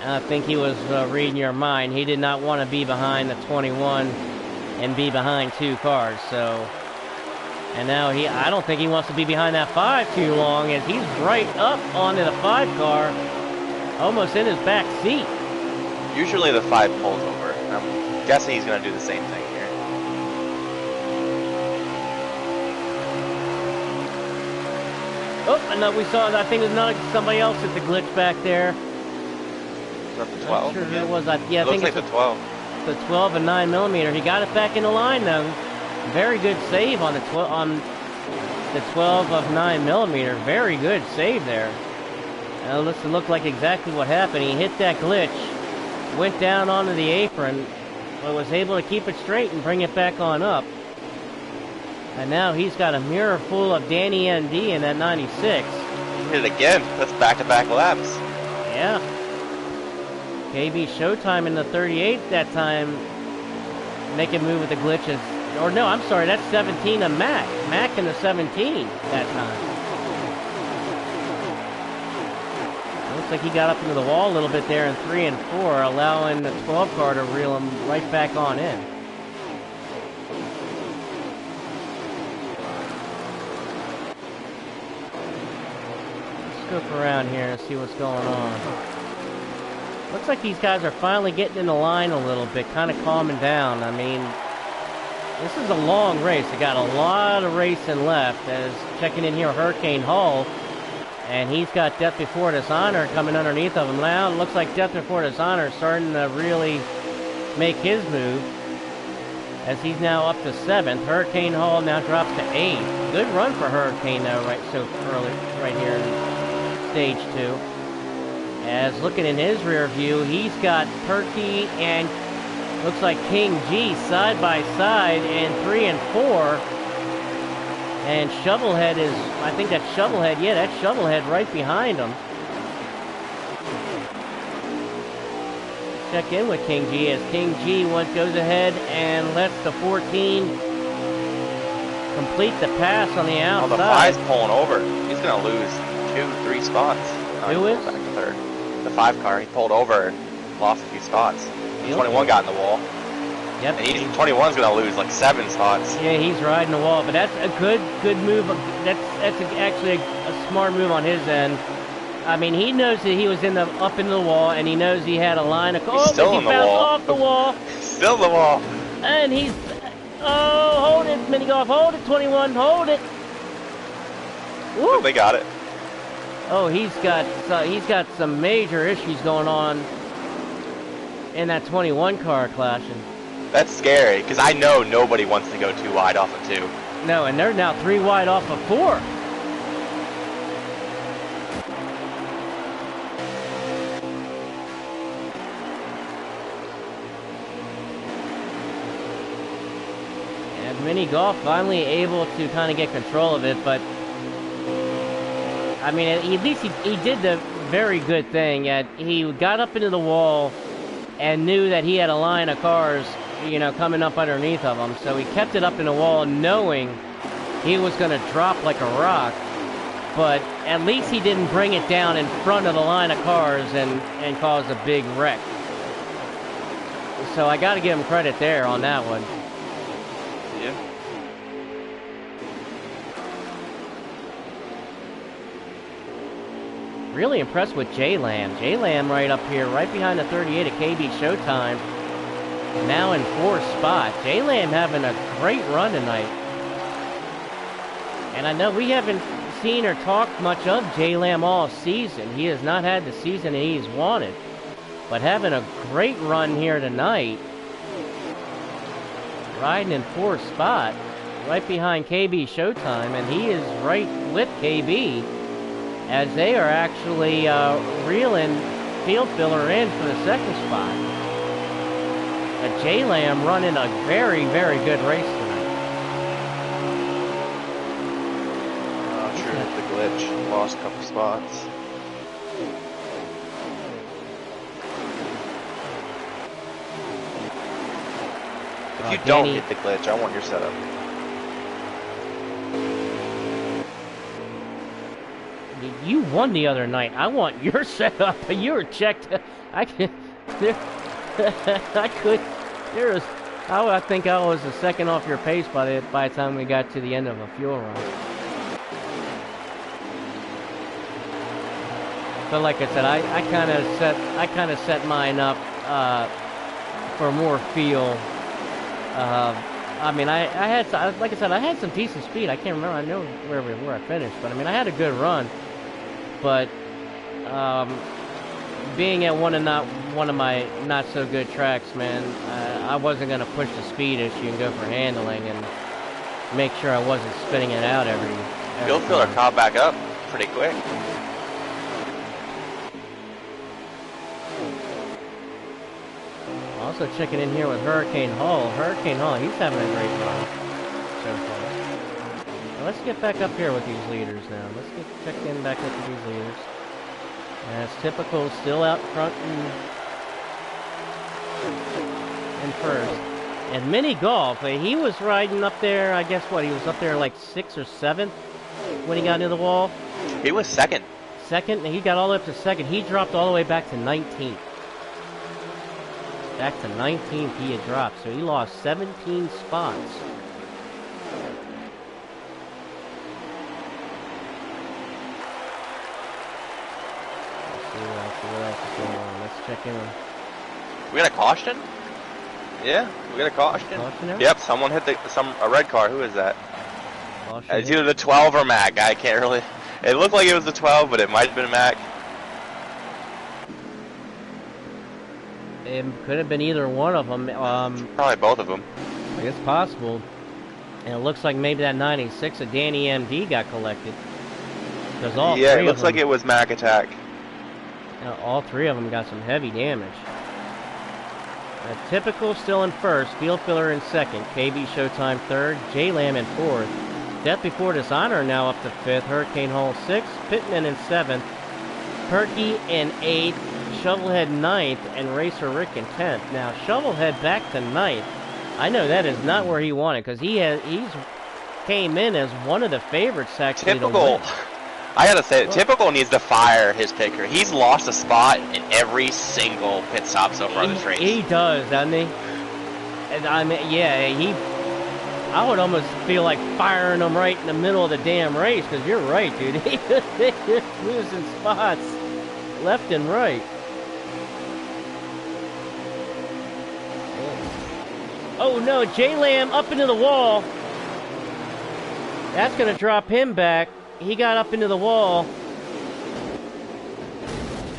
And I think he was reading your mind. He did not want to be behind the 21 and be behind 2 cars. So, and now I don't think he wants to be behind that 5 too long, as he's right up onto the 5 car, almost in his back seat. Usually the 5 pulls over. I'm guessing he's going to do the same thing here. Oh, and we saw, I think there's somebody else at the glitch back there. Is that the 12? Sure it was. Yeah, I looks think like it's the 12. The 12 and 9mm. He got it back in the line though. Very good save on the 12 of 9mm. Very good save there. Now this looked like exactly what happened. He hit that glitch, went down onto the apron, but was able to keep it straight and bring it back on up. And now he's got a mirror full of Danny ND in that 96. He hit it again. That's back-to-back laps. Yeah. KB Showtime in the 38 that time, make a move with the glitches. Or no, I'm sorry, that's 17 of Mac. Mac in the 17 that time. Looks like he got up into the wall a little bit there in 3 and 4, allowing the 12 car to reel him right back on in. Let's scope around here and see what's going on. Looks like these guys are finally getting in the line a little bit, kind of calming down. I mean, this is a long race. They got a lot of racing left. As checking in here, Hurricane Hall, and he's got Death Before Dishonor coming underneath of him. Now it looks like Death Before Dishonor starting to really make his move, as he's now up to 7th. Hurricane Hall now drops to 8th. Good run for Hurricane though, right so early, right here in stage 2. As looking in his rear view, he's got Perky and looks like King G side by side in 3 and 4. And Shovelhead is, I think that's Shovelhead, yeah, that's Shovelhead right behind him. Check in with King G, as King G goes ahead and lets the 14 complete the pass on the outside. Oh, the 5's pulling over. He's going to lose 2-3 spots. Who is? Back to 3rd. The 5 car, he pulled over and lost a few spots. 21 got in the wall. Yep. And 21's going to lose like 7 spots. Yeah, he's riding the wall, but that's a good move. That's actually a smart move on his end. I mean, he knows that he was up into the wall, and he knows he had a line of. He's still in the wall. Off the wall. Still in the wall. And he's. Oh, hold it, Mini Golf. Hold it, 21. Hold it. Woo. They got it. Oh, he's got some major issues going on in that 21 car clashing. That's scary, because I know nobody wants to go too wide off of 2. No, and they're now 3 wide off of 4. And Mini Golf finally able to kind of get control of it, but I mean, at least he did the very good thing. He got up into the wall and knew that he had a line of cars, you know, coming up underneath of him. So he kept it up in the wall knowing he was going to drop like a rock. But at least he didn't bring it down in front of the line of cars and cause a big wreck. So I got to give him credit there on that one. Yeah. Really impressed with J-Lam. J-Lam right up here, right behind the 38 at KB Showtime. Now in 4th spot. J-Lam having a great run tonight. And I know we haven't seen or talked much of J-Lam all season. He has not had the season he's wanted. But having a great run here tonight. Riding in 4th spot. Right behind KB Showtime. And he is right with KB. As they are actually reeling Field Filler in for the 2nd spot. But J-Lam running a very, very good race tonight. Sure hit the glitch. Lost a couple spots. If you don't hit the glitch, I want your setup. You won the other night. I want your setup. You were checked. I can. I could. There was. I think I was a second off your pace by the time we got to the end of a fuel run. But like I said, I kind of set mine up for more feel. I mean, I had, like I said, I had some decent speed. I can't remember. I know where I finished, but I mean, I had a good run. But being at one of my not so good tracks, man, I wasn't gonna push the speed issue and go for handling and make sure I wasn't spinning it out every Field Filler caught back up pretty quick. Also checking in here with Hurricane Hall. Hurricane Hall, he's having a great run so far. Now let's get back up here with these leaders now. Let's get checked in back up with these leaders. As typical, still out front in first. And Mini Golf, he was riding up there, I guess what, he was up there like 6th or 7th when he got into the wall? He was second. Second, and he got all the way up to second. He dropped all the way back to 19th. Back to 19th he had dropped, so he lost 17 spots. Let's see what else is going on. Let's check in. We got a caution? Yeah, we got a caution. Yep, someone hit a red car. Who is that? It's either the 12 or Mac. I can't really. It looked like it was the 12, but it might have been Mac. It could have been either one of them. Probably both of them. It's possible. And it looks like maybe that 96 of Danny MD got collected. Because all yeah, three it looks of them, like it was Mac Attack. All three of them got some heavy damage. Typical still in first. Field Filler in second. KB Showtime third. J-Lam in fourth. Death Before Dishonor now up to fifth. Hurricane Hall sixth. Pittman in seventh. Perky in 8th, Shovelhead 9th, and Racer Rick in 10th. Now, Shovelhead back to 9th. I know that is not where he wanted, because he's came in as one of the favorites, actually. Typical, I gotta say, Typical needs to fire his picker. He's lost a spot in every single pit stop so far this race. He does, doesn't he? And I mean, yeah, I would almost feel like firing him right in the middle of the damn race, because you're right, dude. He's losing spots left and right. Oh no, J-Lam up into the wall. That's going to drop him back. He got up into the wall.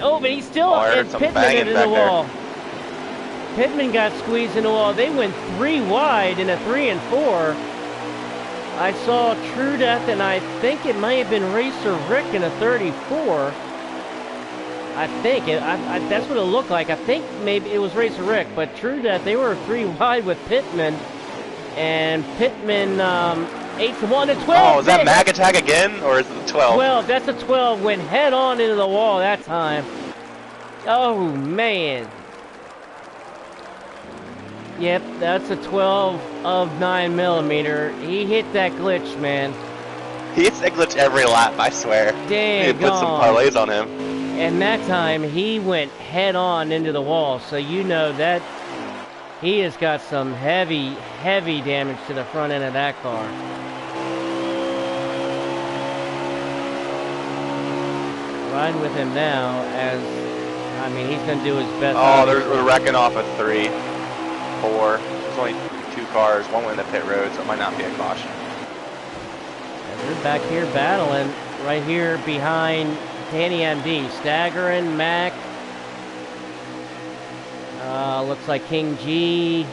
Oh, but he's still in Pittman into the wall. Pittman got squeezed in the wall. They went 3 wide in a 3 and 4. I saw True Death, and I think it might have been Racer Rick in a 34. I think that's what it looked like. I think maybe it was Racer Rick, but True Death, they were 3 wide with Pittman, and Pittman 8 to 1 to 12. Oh, is that Mag Attack again, or is it the 12? 12. That's a 12. Went head on into the wall that time. Oh, man. Yep, that's a 12 of 9mm. He hit that glitch, man. He hits that glitch every lap, I swear. Dang, he put some parlays on him. And that time, he went head on into the wall. So you know that he has got some heavy, heavy damage to the front end of that car. Riding with him now as, I mean, he's going to do his best. Oh, they're wrecking off a 3, 4. There's only 2 cars. One went in the pit road, so it might not be a caution. They're back here battling right here behind Danny MD. Staggering, Mac. Looks like King G.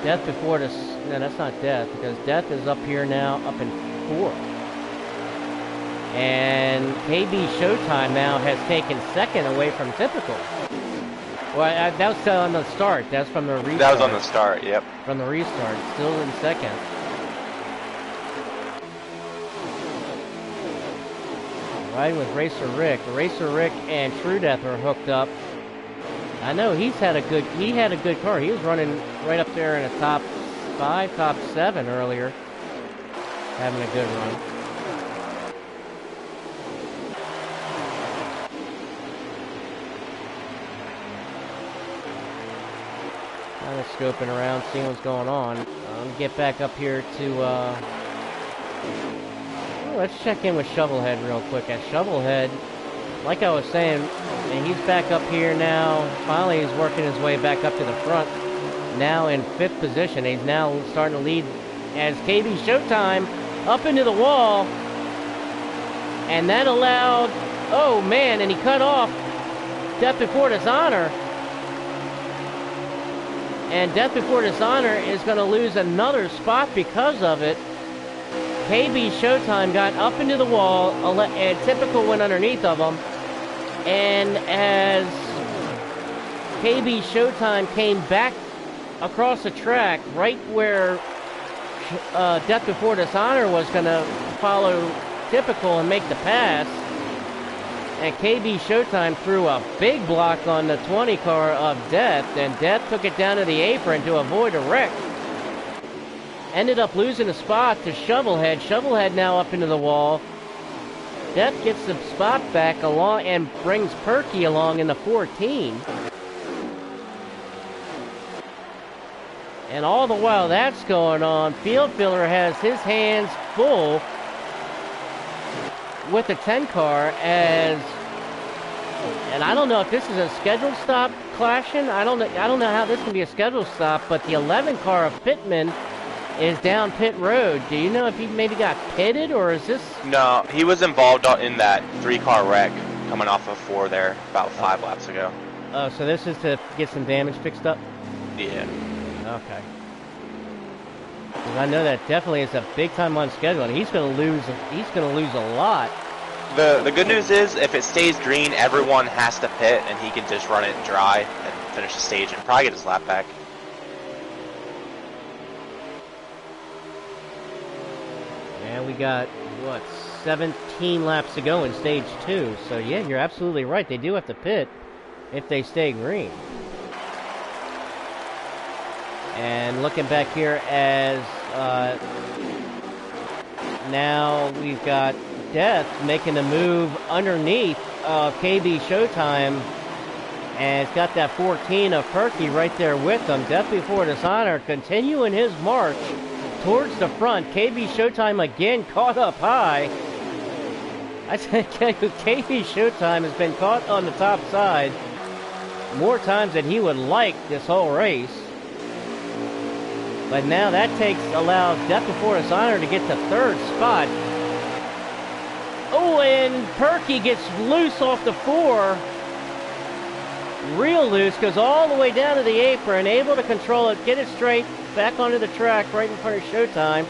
Death before this. No, that's not Death, because Death is up here now, up in 4th. And KB Showtime now has taken 2nd away from Typical. Well, that was on the start. That's from the restart. That was on the start, yep. From the restart. Still in 2nd. Riding with Racer Rick. Racer Rick and True Death are hooked up. I know he had a good car. He was running right up there in the top 5, top 7 earlier. Having a good run. Kind of scoping around, seeing what's going on. Get back up here to, let's check in with Shovelhead real quick. At Shovelhead, like I was saying, and he's back up here now. Finally, he's working his way back up to the front. Now in 5th position. He's now starting to lead as KB Showtime up into the wall. And that allowed, oh man, and he cut off Death Before Dishonor. And Death Before Dishonor is going to lose another spot because of it. KB Showtime got up into the wall, and Typical went underneath of him. And as KB Showtime came back across the track, right where Death Before Dishonor was going to follow Typical and make the pass, and KB Showtime threw a big block on the 20 car of Death, and Death took it down to the apron to avoid a wreck. Ended up losing a spot to Shovelhead. Shovelhead now up into the wall. Death gets the spot back along and brings Perky along in the 14. And all the while that's going on, Field Filler has his hands full with the 10 car as, and I don't know if this is a scheduled stop clashing. I don't know how this can be a scheduled stop, but the 11 car of Pittman is down pit road. Do you know if he maybe got pitted, or is this? No, he was involved in that 3-car wreck coming off of 4 there about 5 laps ago. Oh, so this is to get some damage fixed up? Yeah. Okay. Because I know that definitely is a big time on schedule, and he's going to lose. He's going to lose a lot. The good news is, if it stays green, everyone has to pit, and he can just run it dry and finish the stage and probably get his lap back. And we got, what, 17 laps to go in stage 2. So, yeah, you're absolutely right. They do have to pit if they stay green. And looking back here as now we've got Death making the move underneath KB Showtime. And it's got that 14 of Perky right there with him. Death Before Dishonor continuing his march towards the front. KB Showtime again caught up high. I said KB Showtime has been caught on the top side more times than he would like this whole race. But now that allows Death Before Dishonor to get to 3rd spot. Oh, and Perky gets loose off the 4. Real loose, goes all the way down to the apron, able to control it, get it straight, back onto the track right in front of Showtime,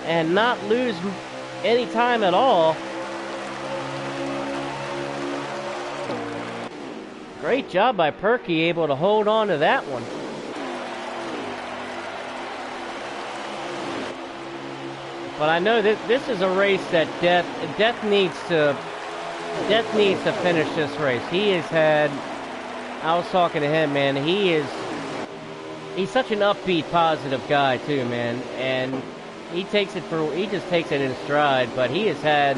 and not lose any time at all. Great job by Perky, able to hold on to that one. But I know that this is a race that Death needs to finish this race. He has had. I was talking to him, man. He's such an upbeat, positive guy too, man. And he just takes it in stride. But he has had.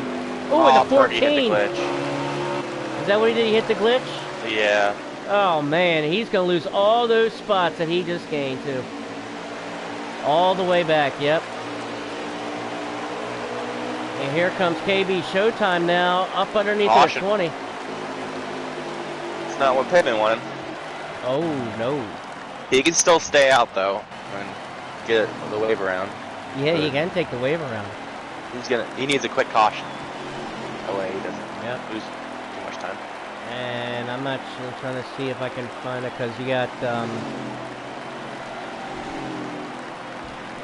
Oh, and the 14. Hit the glitch. Is that what he did? He hit the glitch? Yeah. Oh man, he's gonna lose all those spots that he just gained too. All the way back. Yep. And here comes KB Showtime now, up underneath the 20. It's not what Pittman wanted. Oh, no. He can still stay out, though, and get the wave around. Yeah, he can take the wave around. He needs a quick caution. That way he doesn't lose too much time. And I'm not sure, I'm trying to see if I can find it, because you got,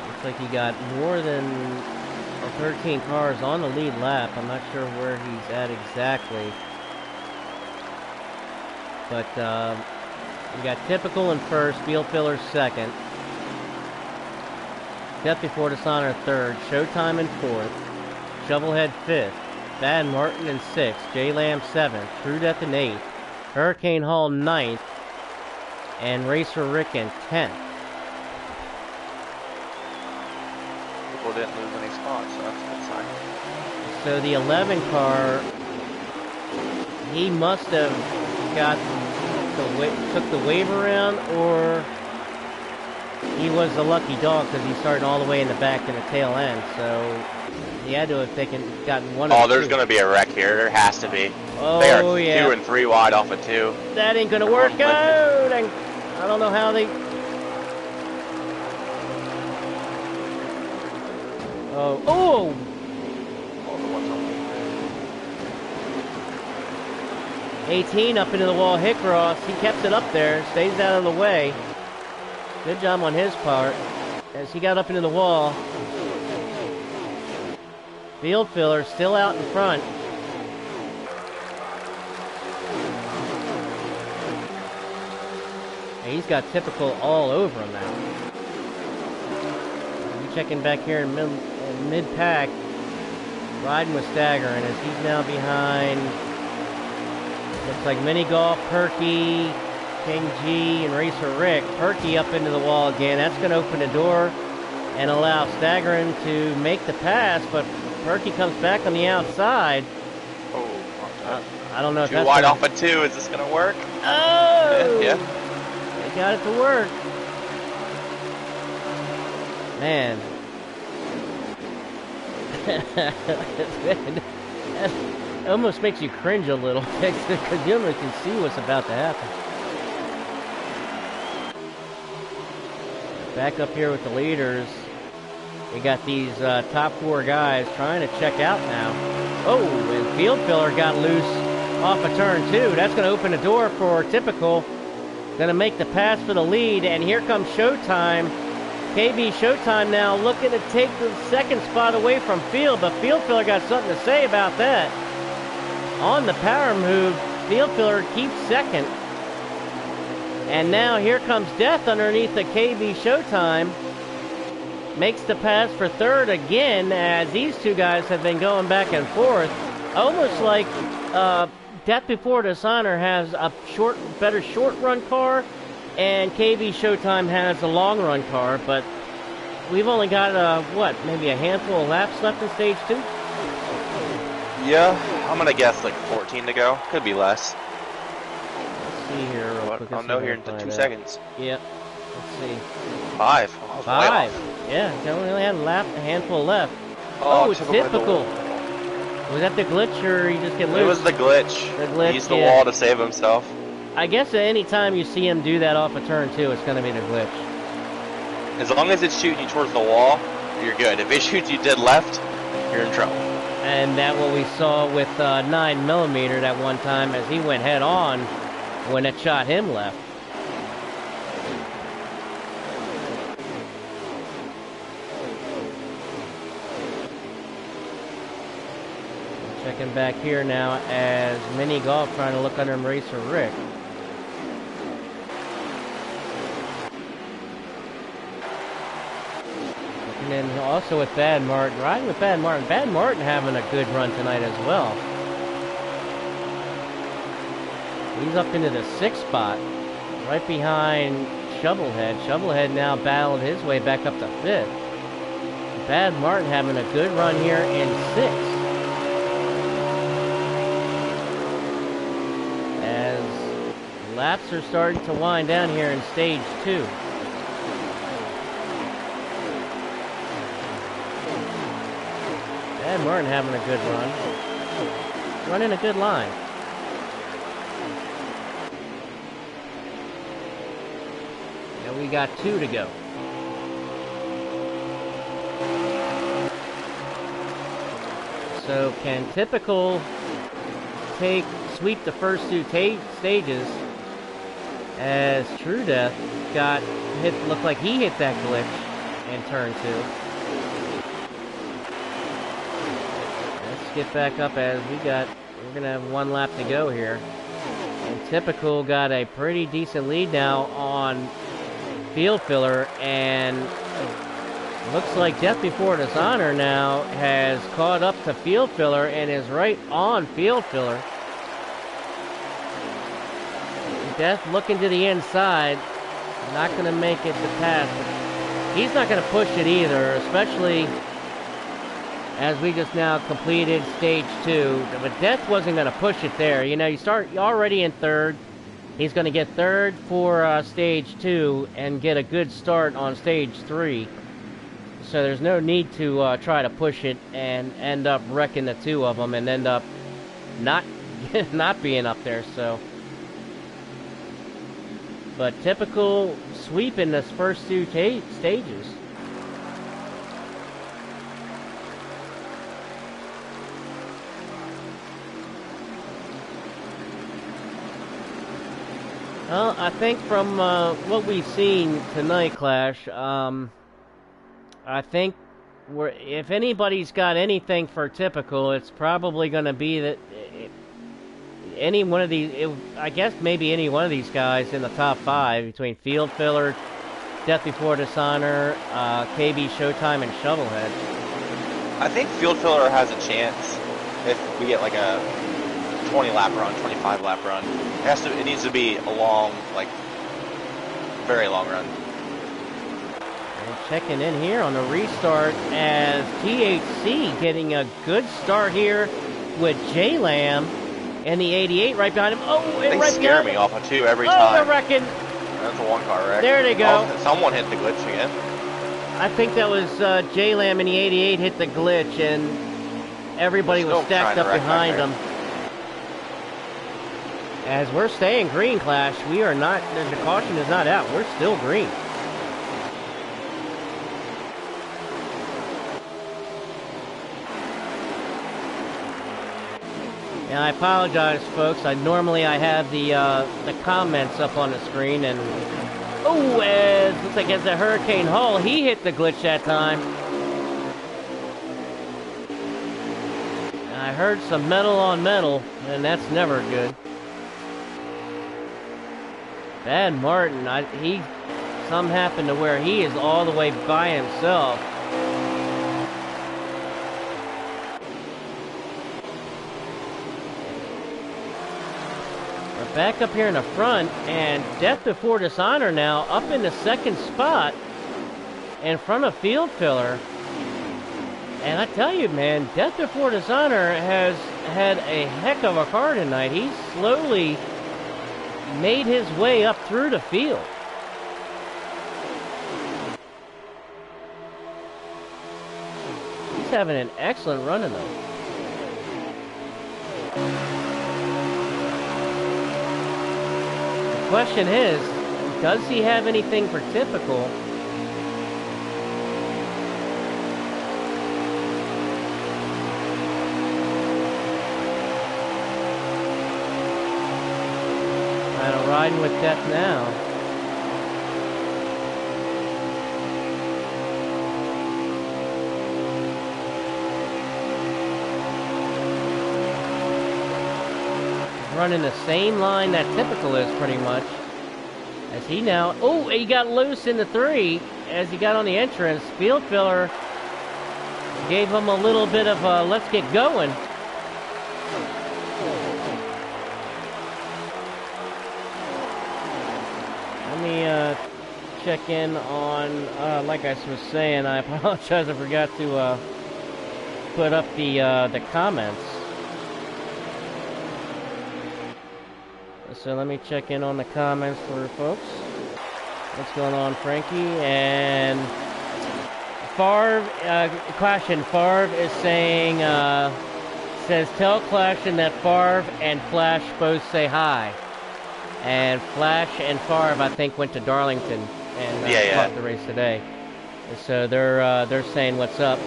looks like you got more than 13 cars on the lead lap. I'm not sure where he's at exactly. But we got Typical in first, Field Filler second. Death Before Dishonor third, Showtime in fourth, Shovelhead fifth, Bad Martin in sixth, J Lamb seventh, True Death in eighth, Hurricane Hall ninth, and Racer Rick in 10th. Didn't lose any spots, so that's a good sign. So the 11 car, he must have took the wave around, or he was the lucky dog because he's starting all the way in the back in the tail end. So he had to have gotten one. Oh, there's going to be a wreck here. There has to be. Oh, they are yeah. 2 and 3 wide off of 2. That ain't going to work out. I don't know how they. Oh! 18 up into the wall, Hickross. He kept it up there, stays out of the way. Good job on his part as he got up into the wall. Field Filler still out in front. And he's got Typical all over him now. Checking back here in mid-pack, riding with Stagger, and as he's now behind, looks like Mini Golf, Perky, King G, and Racer Rick. Perky up into the wall again. That's going to open the door and allow Staggerin to make the pass, but Perky comes back on the outside. Oh, I don't know if too that's wide off of 2. Is this going to work? Oh! Yeah. They got it to work. Man. It almost makes you cringe a little because you almost can see what's about to happen. Back up here with the leaders. We got these top 4 guys trying to check out now. Oh, and Field Filler got loose off of turn 2. That's going to open the door for Typical. Going to make the pass for the lead, and here comes Showtime. KB Showtime now looking to take the second spot away from Field, but Field Filler got something to say about that. On the power move, Field Filler keeps second. And now here comes Death underneath the KB Showtime. Makes the pass for third again, as these two guys have been going back and forth. Almost like Death Before Dishonor has a better short run car, and KB Showtime has a long run car, but we've only got, maybe a handful of laps left in stage 2? Yeah, I'm going to guess like 14 to go. Could be less. Let's see here real quick. I'll know here in 2 seconds. Yep. Let's see. 5. Oh, 5. Yeah, he only had a handful left. Oh, it's Typical. Was that the glitch, or he just get loose? It was the glitch. The glitch, He used the wall to save himself. I guess at any time you see him do that off of turn 2, it's going to be the glitch. As long as it's shooting you towards the wall, you're good. If it shoots you dead left, you're in trouble. And that what we saw with 9mm that one time as he went head on when it shot him left. Checking back here now as Mini Golf trying to look under him, Racer Rick. And then also with Bad Martin, riding with Bad Martin. Bad Martin having a good run tonight as well. He's up into the 6th spot, right behind Shovelhead. Shovelhead now battled his way back up to 5th. Bad Martin having a good run here in 6th. As laps are starting to wind down here in stage 2. Bad Martin having a good run. Running a good line. And we got 2 to go. So can Typical sweep the first 2 stages as True Death got hit, looked like he hit that glitch in turn 2. Let's get back up as we're gonna have 1 lap to go here. And Typical got a pretty decent lead now on Field Filler, and looks like Death Before Dishonor now has caught up to Field Filler and is right on Field Filler. Death looking to the inside, not going to make it to pass. He's not going to push it either, especially as we just now completed stage 2. But Death wasn't going to push it there. You know, you're already in 3rd. He's going to get 3rd for stage 2 and get a good start on stage 3. So there's no need to try to push it and end up wrecking the 2 of them and end up not being up there. So, but Typical sweeping this first 2 stages. Well, I think from what we've seen tonight, Clash, I think if anybody's got anything for Typical, it's probably going to be that any one of these, I guess maybe any one of these guys in the top 5 between Field Filler, Death Before Dishonor, KB Showtime, and Shovelhead. I think Field Filler has a chance if we get like a 20 lap run, 25 lap run. It needs to be a long, like, very long run. And checking in here on the restart as THC getting a good start here with J-Lam and the 88 right behind him. Oh, and they right scare behind me off of 2 every Oh, time. they're wrecking. That's a 1-car wreck. There they go. Oh, someone hit the glitch again. I think that was J-Lam and the 88 hit the glitch, and everybody was stacked up behind them. As we're staying green, Clash, we are not, the caution is not out. We're still green. And I apologize, folks. Normally I have the comments up on the screen, and oh, looks like it's a Hurricane Hull. He hit the glitch that time. And I heard some metal on metal, and that's never good. Bad Martin, something happened to where he is all the way by himself. We're back up here in the front, and Death Before Dishonor now up in the 2nd spot in front of Field Filler. And I tell you, man, Death Before Dishonor has had a heck of a car tonight. He's slowly made his way up through the field. He's having an excellent run tonight. The question is, does he have anything for Typical? Riding with Death now. Running the same line that Typical is pretty much. As he now, oh, he got loose in the 3 as he got on the entrance. Field Filler Gave him a little bit of a let's get going. Let me check in on, like I was saying, I apologize, I forgot to put up the comments. So let me check in on the comments for folks. What's going on, Frankie? And Favre, Clashin, Favre is saying, says, tell Clashin that Favre and Flash both say hi. And Flash and Favre, I think, went to Darlington and caught the race today. So they're saying what's up.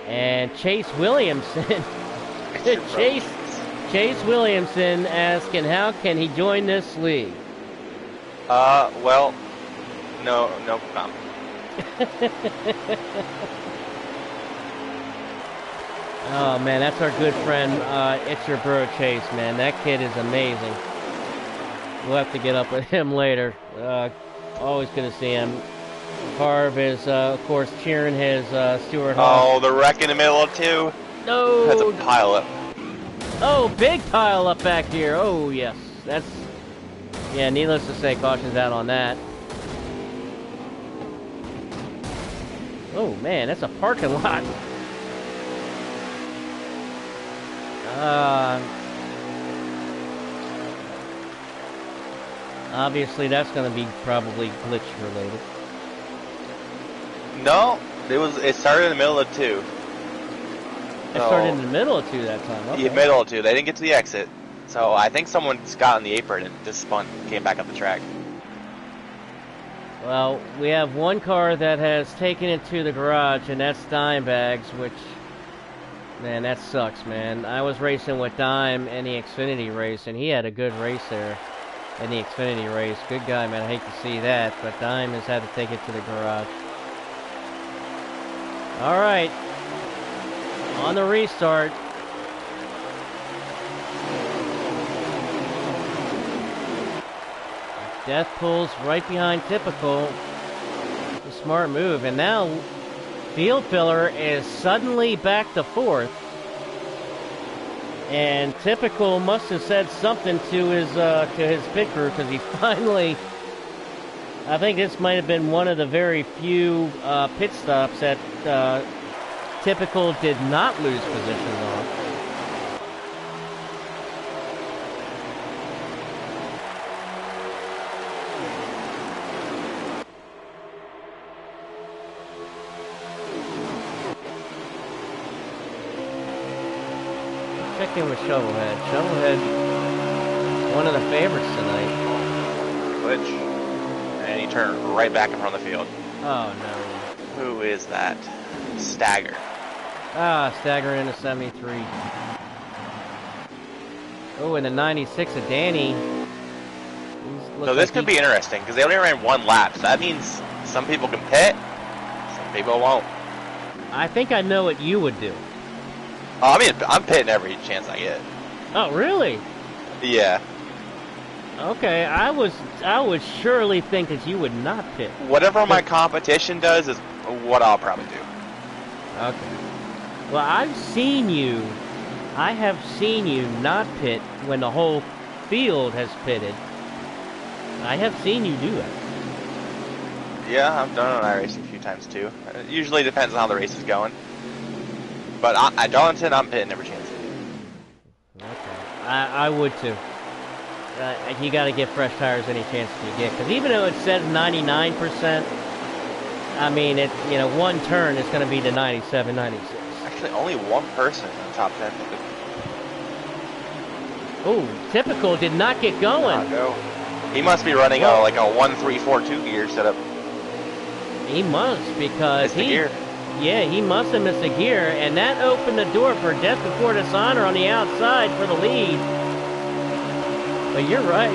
And Chase Williamson, Chase Williamson asking, how can he join this league? Well, no comment. Oh man, that's our good friend. It's your bro Chase, man. That kid is amazing. We'll have to get up with him later. Always good to see him. Favre is, of course, cheering his Stewart Haas. Oh, the wreck in the middle of two. No. That's a pile up. Oh, big pile up back here. Oh, yes. That's... Yeah, needless to say, caution's out on that. Oh, man, that's a parking lot. Obviously, that's going to be probably glitch related. No, it started in the middle of two. It started in the middle of two that time. Okay. The middle of two. They didn't get to the exit. So I think someone's got on the apron and just spun, came back up the track. Well, we have one car that has taken it to the garage, and that's Dimebags, which, man, that sucks, man. I was racing with Dime in the Xfinity race, and he had a good race there in the Xfinity race. Good guy, man. I hate to see that, but Dime has had to take it to the garage. All right. On the restart. Death pulls right behind Typical. A smart move. And now Field Filler is suddenly back to fourth. And Typical must have said something to his pit crew, because he finally... I think this might have been one of the very few pit stops that Typical did not lose positions on. Check in with Shovelhead. Shovelhead, one of the favorites tonight. Glitch. And he turned right back in front of the field. Oh, no. Who is that? Stagger. Stagger into 73. Oh, and the 96 of Danny. So this could be interesting, because they only ran one lap. So that means some people can pit, some people won't. I think I know what you would do. Oh, I mean, I'm pitting every chance I get. Oh, really? Yeah. Okay, I would surely think that you would not pit. Whatever my competition does is what I'll probably do. Okay. Well, I have seen you not pit when the whole field has pitted. I have seen you do it. Yeah, I've done it on iRacing a few times too. It usually depends on how the race is going. But at Darlington, I'm pitting every chance. Okay. I would too. You got to get fresh tires any chance you get, because even though it says 99%, I mean, one turn is going to be to 97, 96. Actually, only one person in the top 10. Oh, Typical did not get going. Go. He must be running like a 1-3-4-2 gear setup. He must, because gear. Yeah, he must have missed a gear, and that opened the door for Death Before Dishonor on the outside for the lead. But you're right,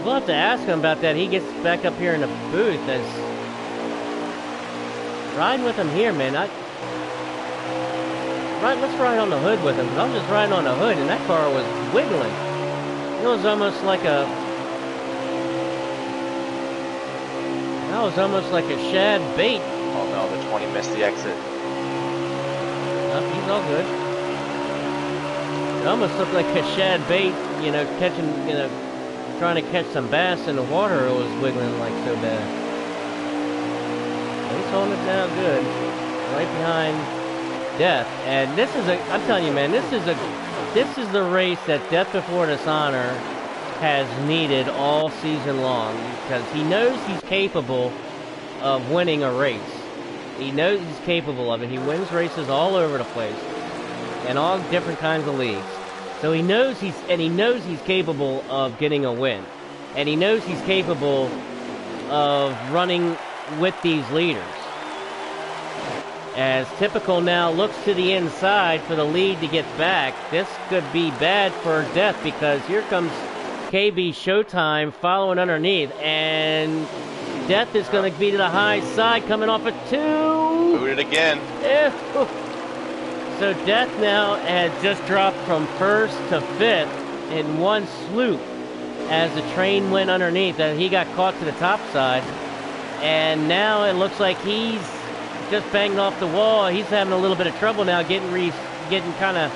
we'll have to ask him about that. He gets back up here in the booth as riding with him here, man. Let's ride on the hood with him. I was just riding on the hood, and that car was wiggling. It was almost like a shad bait. Oh no, the 20 missed the exit. He's all good. It almost looked like a shad bait, you know, catching, you know, trying to catch some bass in the water. It was wiggling like so bad. But he's holding it down good, right behind Death. And this is I'm telling you, man, this is the race that Death Before Dishonor has needed all season long, because he knows he's capable of winning a race. He knows he's capable of it. He wins races all over the place in all different kinds of leagues. So he knows he's capable of getting a win. And he knows he's capable of running with these leaders. As Typical now looks to the inside for the lead to get back. This could be bad for Death, because here comes KB Showtime following underneath, and Death is going to be to the high side, coming off a 2. Boot it again. Yeah. So Death now has just dropped from 1st to 5th in one swoop as the train went underneath, and he got caught to the top side. And now it looks like he's just banged off the wall. He's having a little bit of trouble now getting kind of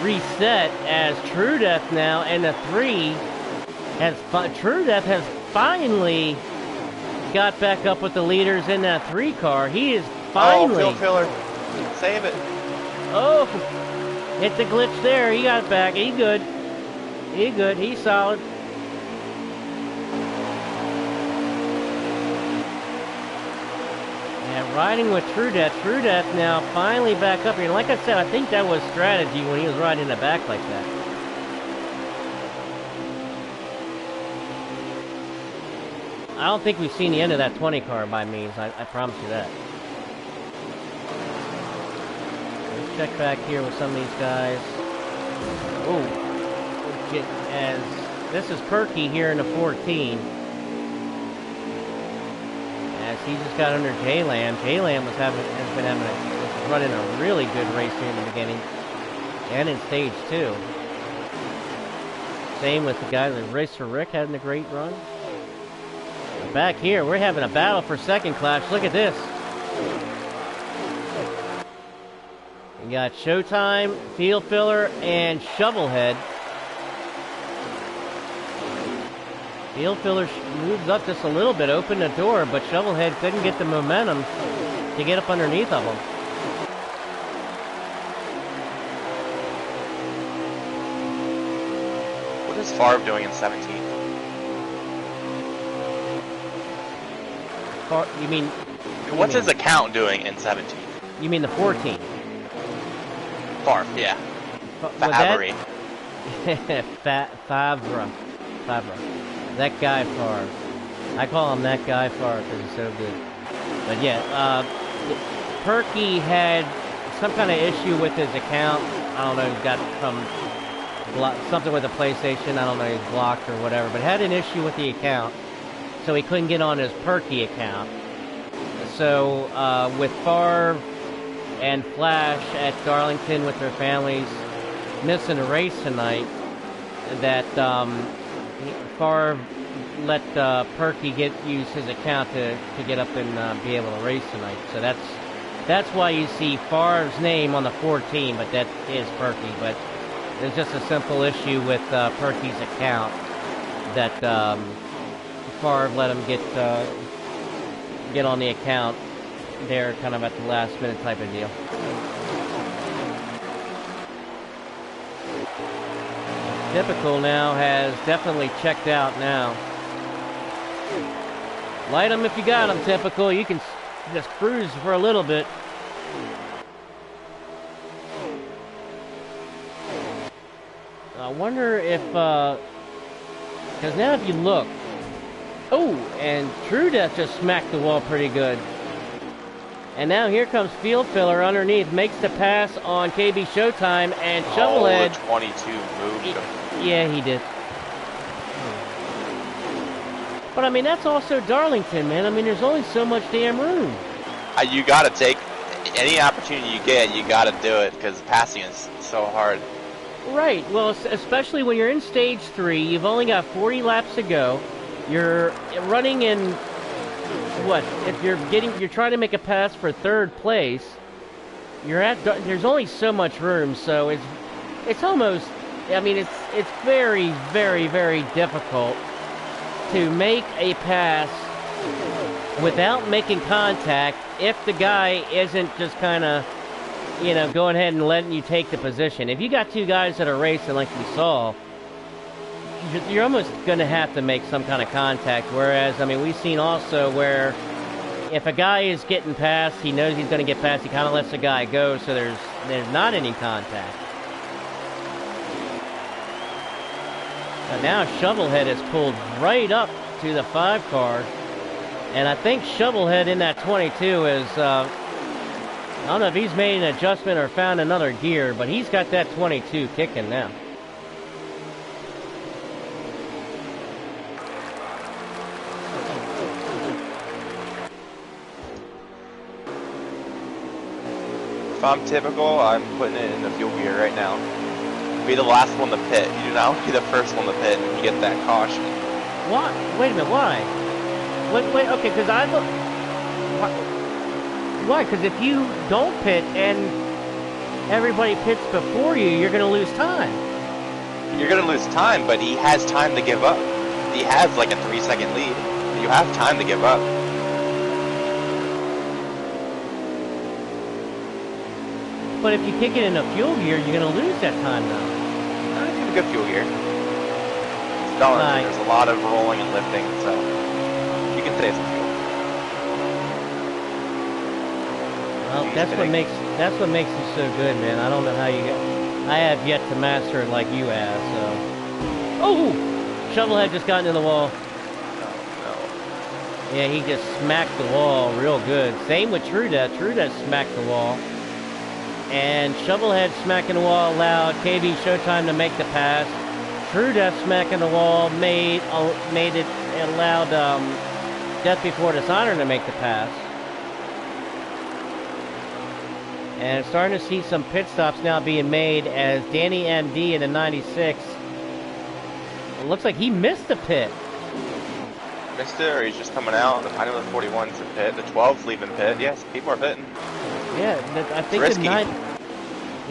reset, as True Death now and the 3 True Death has finally got back up with the leaders in that 3 car. He is finally. Oh, Phil Filler. Save it. Oh, hit the glitch there. He got it back. He good. He good. He's solid. And riding with True Death. True Death now finally back up here. And like I said, I think that was strategy when he was riding in the back like that. I don't think we've seen the end of that 20 car by means. I promise you that. Let's check back here with some of these guys. Oh, as this is Perky here in the 14. As he just got under J-Lam. J-Lam was running a really good race here in the beginning, and in stage 2. Same with the guy that raced for Rick, having a great run. Back here, we're having a battle for second class. Look at this. We got Showtime, Field Filler, and Shovelhead. Field Filler moves up just a little bit, opened the door, but Shovelhead couldn't get the momentum to get up underneath of him. What is Favre doing in 17? You mean... What's his account doing in 17? You mean the 14? Favre, yeah. Favre. Favre. That guy Favre. I call him that guy Favre because he's so good. But yeah, Perky had some kind of issue with his account. I don't know, he got something with the PlayStation. I don't know, he's blocked or whatever. But had an issue with the account, so he couldn't get on his Perky account. So with Favre and Flash at Darlington with their families missing a race tonight, that Favre let Perky use his account to get up and be able to race tonight. So that's why you see Favre's name on the 14, but that is Perky. But there's just a simple issue with Perky's account that Favre let him get on the account there, kind of at the last minute type of deal. Typical now has definitely checked out now. Light them if you got them, Typical. You can just cruise for a little bit. I wonder if, because now if you look, oh, and True Death just smacked the wall pretty good. And now here comes Field Filler underneath, makes the pass on KB Showtime, and Shovelhead. Oh, 22 moved. Yeah, he did. But I mean, that's also Darlington, man. I mean, there's only so much damn room. You gotta take any opportunity you get. You gotta do it because passing is so hard. Right. Well, especially when you're in stage 3, you've only got 40 laps to go. You're running in what? If you're trying to make a pass for 3rd place, there's only so much room, so it's almost, I mean, it's very, very, very difficult to make a pass without making contact if the guy isn't just kind of, you know, going ahead and letting you take the position. If you got two guys that are racing like we saw, you're almost going to have to make some kind of contact. Whereas, I mean, we've seen also where if a guy is getting past, he knows he's going to get past, he kind of lets the guy go, so there's not any contact. But now Shovelhead is pulled right up to the 5 car. And I think Shovelhead in that 22 is, I don't know if he's made an adjustment or found another gear, but he's got that 22 kicking now. If I'm typical, I'm putting it in the fuel gear right now. Be the last one to pit. You do not be the first one to pit when you get that caution. Why? Wait a minute, why? Wait, okay, because I look... Why? Because if you don't pit and everybody pits before you, you're going to lose time. You're going to lose time, but he has time to give up. He has like a 3-second lead. You have time to give up. But if you kick it in a fuel gear, you're going to lose that time now. It's a good fuel gear. It's Darlington. There's a lot of rolling and lifting, so you can save some fuel. Well, that's what makes it so good, man. I don't know how you get. I have yet to master it like you have. So, oh, Shovelhead just got into the wall. No. Yeah, he just smacked the wall real good. Same with Trudeau. Trudeau smacked the wall. And Shovelhead smacking the wall allowed KB Showtime to make the pass. Trudeau smacking the wall allowed Death Before Dishonor to make the pass. And starting to see some pit stops now being made as Danny MD in the 96. It looks like he missed the pit. Missed it, or he's just coming out. I know the 41's in pit. The 12's leaving pit. Yes, people are pitting. Yeah, I think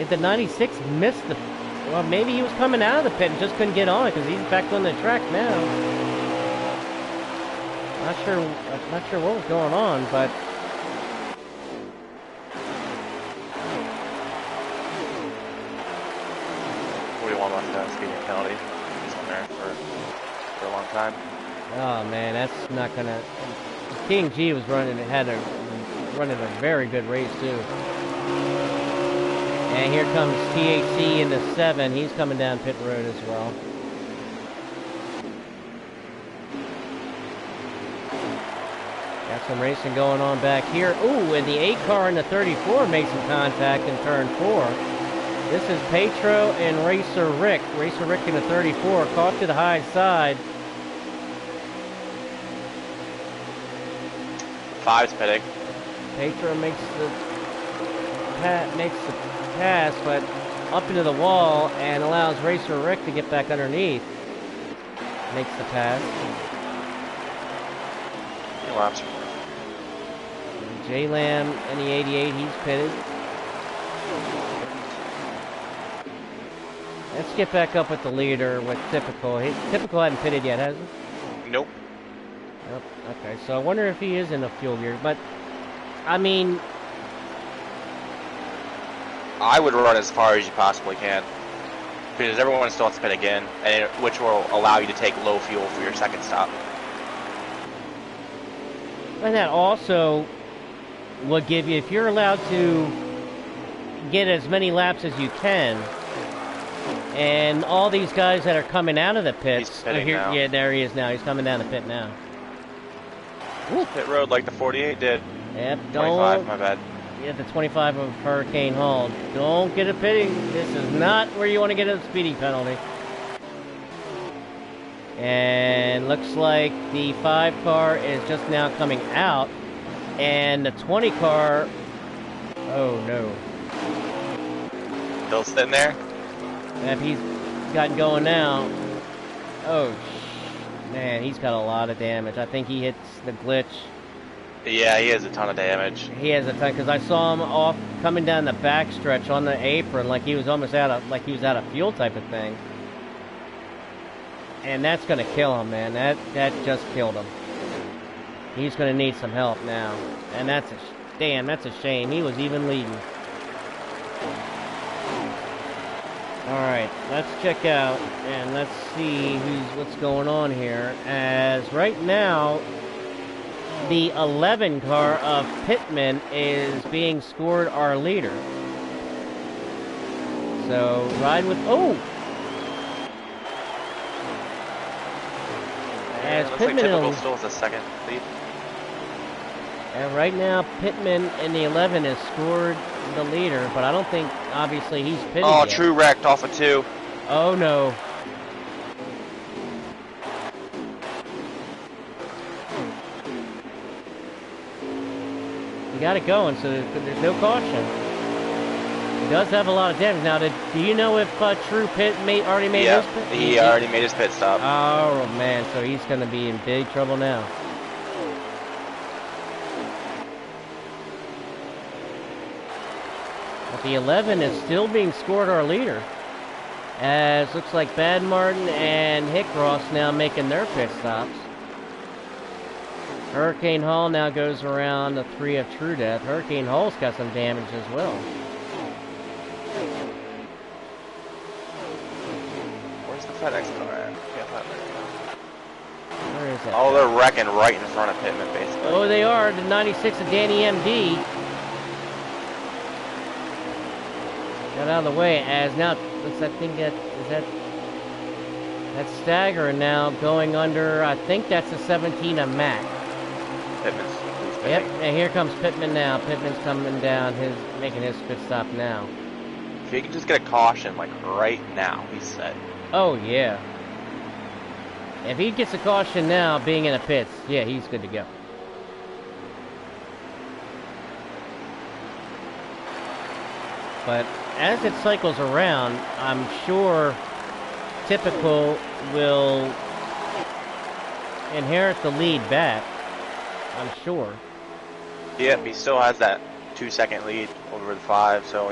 the 96 missed the... Well, maybe he was coming out of the pit and just couldn't get on it because he's back on the track now. Not sure what was going on, but... 41 must have speeding penalty. He's on there for a long time. Oh man, that's not gonna... King G was running a very good race too. And here comes THC in the 7. He's coming down pit road as well. Got some racing going on back here. Ooh, and the 8 car in the 34 makes some contact in turn 4. This is Petro and Racer Rick. Racer Rick in the 34 caught to the high side. 5's pitting. Petro makes the pass, but up into the wall and allows Racer Rick to get back underneath. Makes the pass. Laps. J-Lam in the 88, he's pitted. Let's get back up with the leader with Typical. Typical hasn't pitted yet, has he? Nope. Nope. Okay, so I wonder if he is in a fuel gear, but I mean, I would run as far as you possibly can, because everyone still has to pit again, which will allow you to take low fuel for your second stop. and that also would give you, if you're allowed to get as many laps as you can, and all these guys that are coming out of the pits, He's pitting now. Yeah, there he is now. He's coming down the pit now. Pit road like the 48 did. Yep, 25, my bad. Yeah, the 25 of Hurricane Hall. Don't get a pitting. This is not where you want to get a speeding penalty. And looks like the 5 car is just now coming out. And the 20 car... Oh, no. Still sitting there? If he's gotten going now... Oh, man, he's got a lot of damage. I think he hits the glitch. Yeah, he has a ton of damage. He has a ton because I saw him off coming down the backstretch on the apron like he was almost out of fuel type of thing. And that's gonna kill him, man. That just killed him. He's gonna need some help now, and that's a shame. He was even leading. All right, let's check out and let's see what's going on here. As right now, the 11 car of Pittman is being scored our leader. So ride with as Looks Pittman like Typical still has a second lead. And right now, Pittman in the 11 has scored the leader, but I don't think, obviously, he's pitting Oh, yet. true wrecked off of 2. Oh, no. He got it going, so there's no caution. He does have a lot of damage. Now, do you know if True Pitt already made his pit? He already made his pit stop. Oh, man, so he's going to be in big trouble now. But the 11 is still being scored our leader. As looks like Bad Martin and Hickross now making their pit stops. Hurricane Hall now goes around the 3 of True Death. Hurricane Hall's got some damage as well. Where's the FedEx car at? Where is that? Oh, they're wrecking right in front of Pittman, basically. Oh, they are. The 96 of Danny MD. Got out of the way as now looks like that's staggering now going under. I think that's a 17 of Mac. Pittman's Yep, and here comes Pittman now. Pittman's coming down, making his pit stop now. If he can just get a caution, like right now, he's set. Oh yeah. If he gets a caution now, being in the pits, yeah, he's good to go. But as it cycles around, I'm sure Typical will inherit the lead back. I'm sure. Yep, he still has that 2-second lead over the 5, so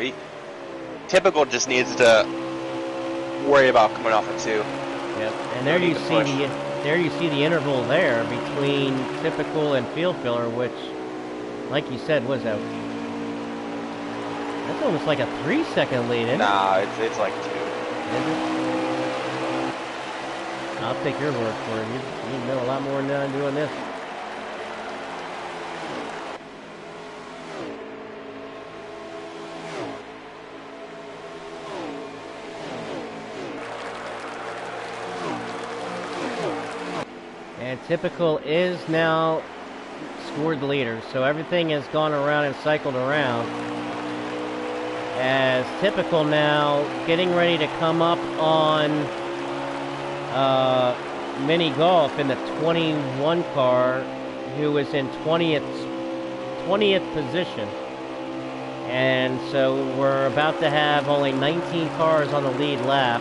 Typical just needs to worry about coming off of 2. Yep, and there you see the interval there between Typical and Field Filler, which, like you said, was out. That's almost like a 3-second lead, isn't it? Nah, it's like 2. Is it? I'll take your word for it. You know a lot more than I'm doing this. And Typical is now scored the leader, so everything has gone around and cycled around. As Typical now getting ready to come up on Mini Golf in the 21 car, who is in 20th position. And so we're about to have only 19 cars on the lead lap.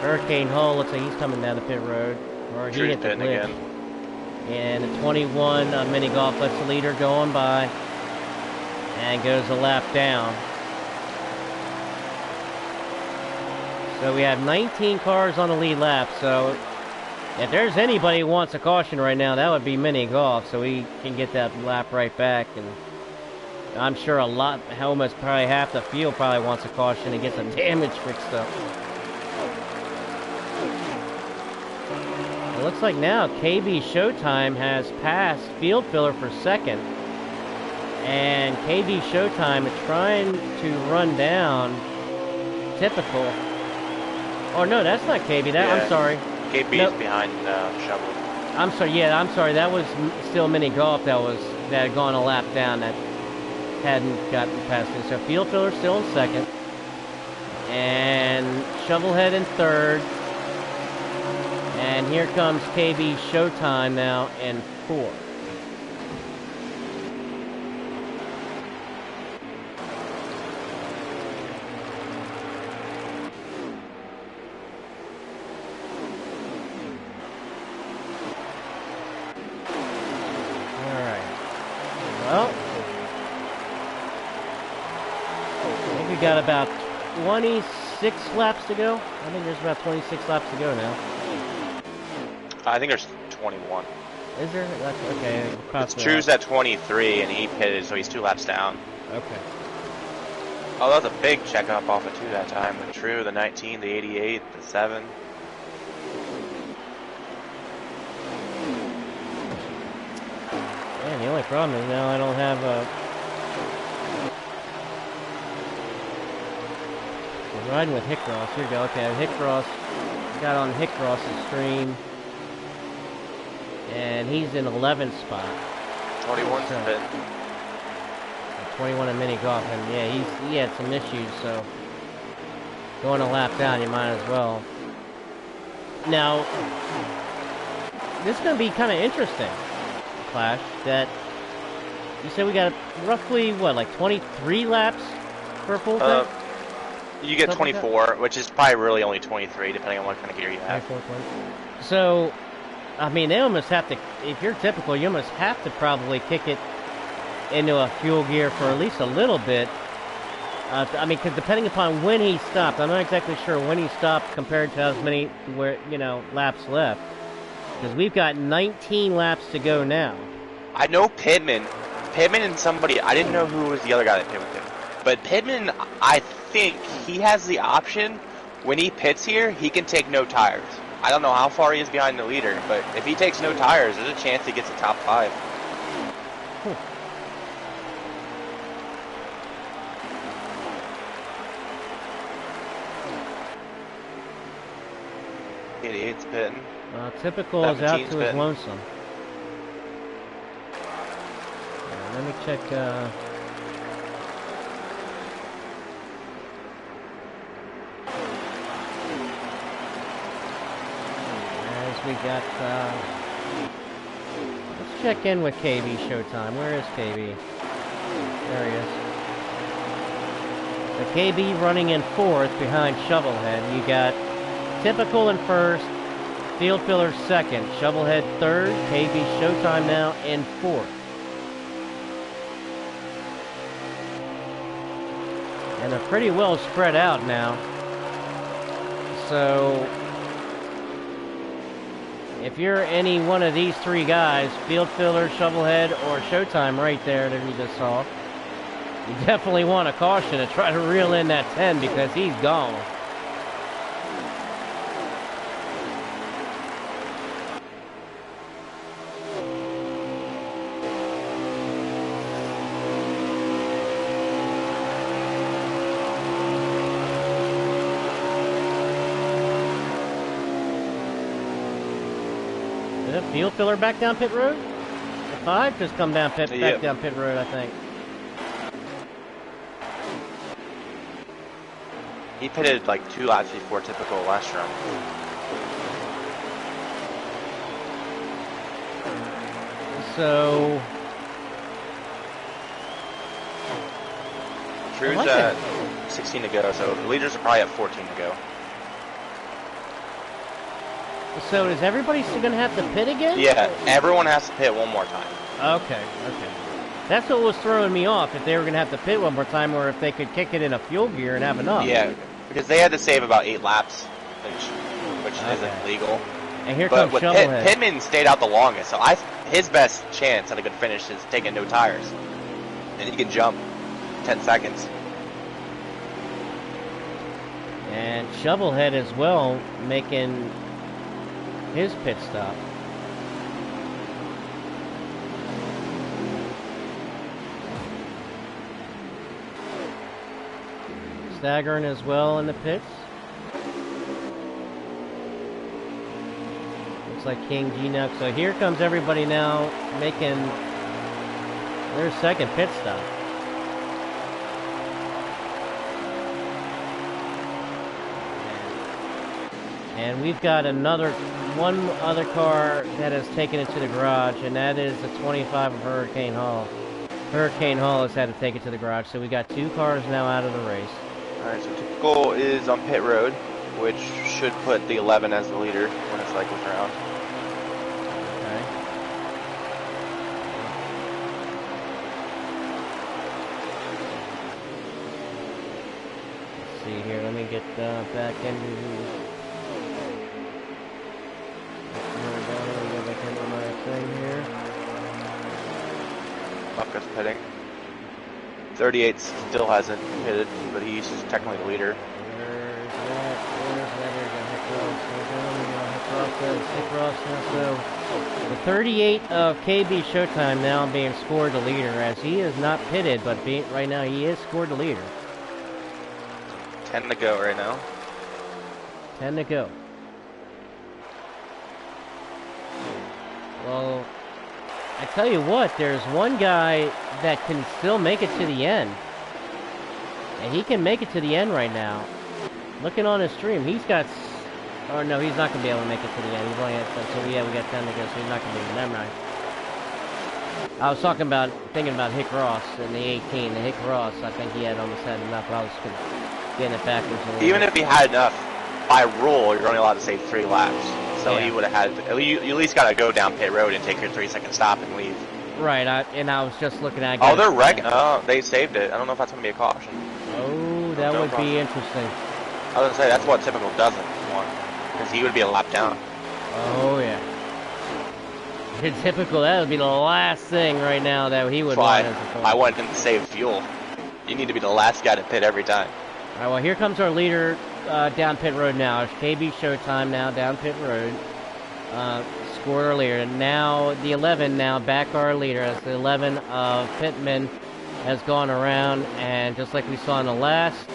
Hurricane Hall looks like he's coming down the pit road. Or he hit the glitch. Again. And the 21 Mini Golf lets the leader go on by and goes a lap down. So we have 19 cars on the lead lap. So if there's anybody who wants a caution right now, that would be Mini Golf. So we can get that lap right back. And I'm sure almost probably half the field probably wants a caution to get some damage fixed up. It looks like now KB Showtime has passed Field Filler for second. And KB Showtime is trying to run down Typical. Oh, no, that's not KB. I'm sorry. KB's behind Shovel. I'm sorry. That was still Mini Golf that had gone a lap down that hadn't gotten past it. So Field Filler still in second. And Shovelhead in third. And here comes KB Showtime now in fourth. we got about 26 laps to go. I think there's about 26 laps to go now. I think there's 21. Is there? That's okay. It's True's at 23, and he pitted, so he's 2 laps down. Okay. Oh, that was a big checkup off of 2 that time. The True, the 19, the 88, the 7. Man, the only problem is now I don't have a... We're riding with Hickross. Here we go. Okay, I have Hickross. Got on Hickross's stream. And he's in 11th spot. 21's so, pit. 21 a mini golf, and yeah, he had some issues, so going a lap down, you might as well. Now, this is going to be kind of interesting, Clash, that you said we got roughly, what, like 23 laps for a full tank? You get 24, which is probably really only 23, depending on what kind of gear you have. So, I mean, they almost have to, if you're typical, you almost have to probably kick it into a fuel gear for at least a little bit. I mean, because depending upon when he stopped, I'm not exactly sure when he stopped compared to how many laps left. Because we've got 19 laps to go now. I know Pittman and somebody, I didn't know who was the other guy that pit with him. But Pittman, I think he has the option, when he pits here, he can take no tires. I don't know how far he is behind the leader, but if he takes no tires, there's a chance he gets a top 5. 88's pitting. Typical is out to his pitting. lonesome. Let me check. As we got. Let's check in with KB Showtime. Where is KB? There he is. The KB running in 4th behind Shovelhead. You got Typical in 1st, Field Filler 2nd, Shovelhead 3rd, KB Showtime now in 4th. And they're pretty well spread out now. So, if you're any one of these 3 guys, Field Filler, Shovelhead, or Showtime right there that we just saw, you definitely want a caution to try to reel in that 10 because he's gone. Field Filler back down pit road? The 5 just come down back down pit road, I think. He pitted like 2 laps before Typical last run. So... True's at 16 to go, so the leaders are probably at 14 to go. So is everybody still going to have to pit again? Yeah, everyone has to pit one more time. Okay. That's what was throwing me off, if they were going to have to pit one more time, or if they could kick it in a fuel gear and have enough. Yeah, because they had to save about 8 laps, which isn't legal. And here comes Shovelhead. Pittman stayed out the longest, so his best chance at a good finish is taking no tires. And he can jump 10 seconds. And Shovelhead as well, making his pit stop. Staggering as well in the pits. Looks like King G now. So here comes everybody now making their second pit stop. And we've got one other car that has taken it to the garage, and that is the 25 of Hurricane Hall. Hurricane Hall has had to take it to the garage, so we got 2 cars now out of the race. Alright, so Typical is on pit road, which should put the 11 as the leader when it cycles around. Okay. see here. Let me get back into. Go back into my thing here. Buckus pitting. 38 still hasn't hit it, but he's technically the leader. Where's that? So the 38 of KB Showtime now being scored the leader, as he is not pitted, but right now he is scored the leader. 10 to go right now. 10 to go. Well, I tell you what, there's one guy that can still make it to the end. And he can make it to the end right now. Looking on his stream, he's got... Oh, no, he's not going to be able to make it to the end. He's only at... So, yeah, we got 10 to go, so he's not going to be able to... Never mind. I was thinking about Hick Ross and the 18. The Hick Ross, I think he had almost had enough, but I was getting it backwards a little Even bit. if he had enough, by rule, you're only allowed to save 3 laps. So Yeah. he would have had... You at least got to go down pit road and take your 3-second stop and leave. Right, and I was just looking at... Oh, they're wrecking... Oh, they saved it. I don't know if that's going to be a caution. Oh, that would be interesting. I was going to say, that's what typical doesn't want. Because he would be a lap down. Oh, yeah. It's typical, that would be the last thing right now that he would That's want as a why point. I wanted him to save fuel. You need to be the last guy to pit every time. Alright, well, here comes our leader down pit road now. It's KB Showtime now down pit road. Scored our leader. Now, the 11 now back our leader as the 11 of Pittman has gone around, and just like we saw in the last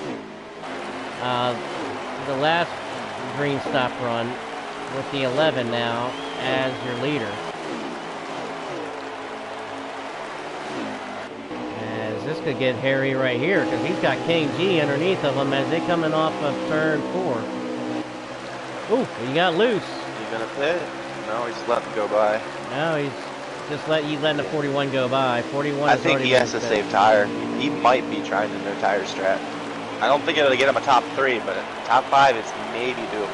green stop run, with the 11 now as your leader. As this could get hairy right here, because he's got King G underneath of him as they coming off of turn 4. Ooh, he got loose. You gonna pit? No, he's letting him go by. No, he's just letting the 41 go by. 41. I think he has to save tire. He might be trying to no tire strat. I don't think it'll get him a top 3, but a top 5 is maybe doable.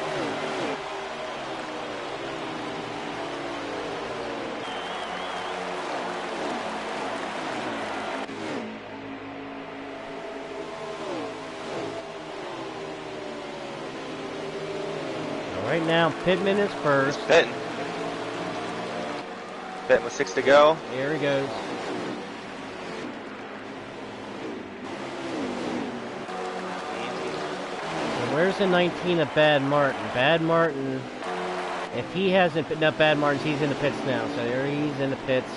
Right now, Pittman is first. He's pitting. Pitting with 6 to go. Here he goes. So where's the 19 of Bad Martin? Bad Martin, if he hasn't put up Bad Martin's, he's in the pits now. So there he's in the pits.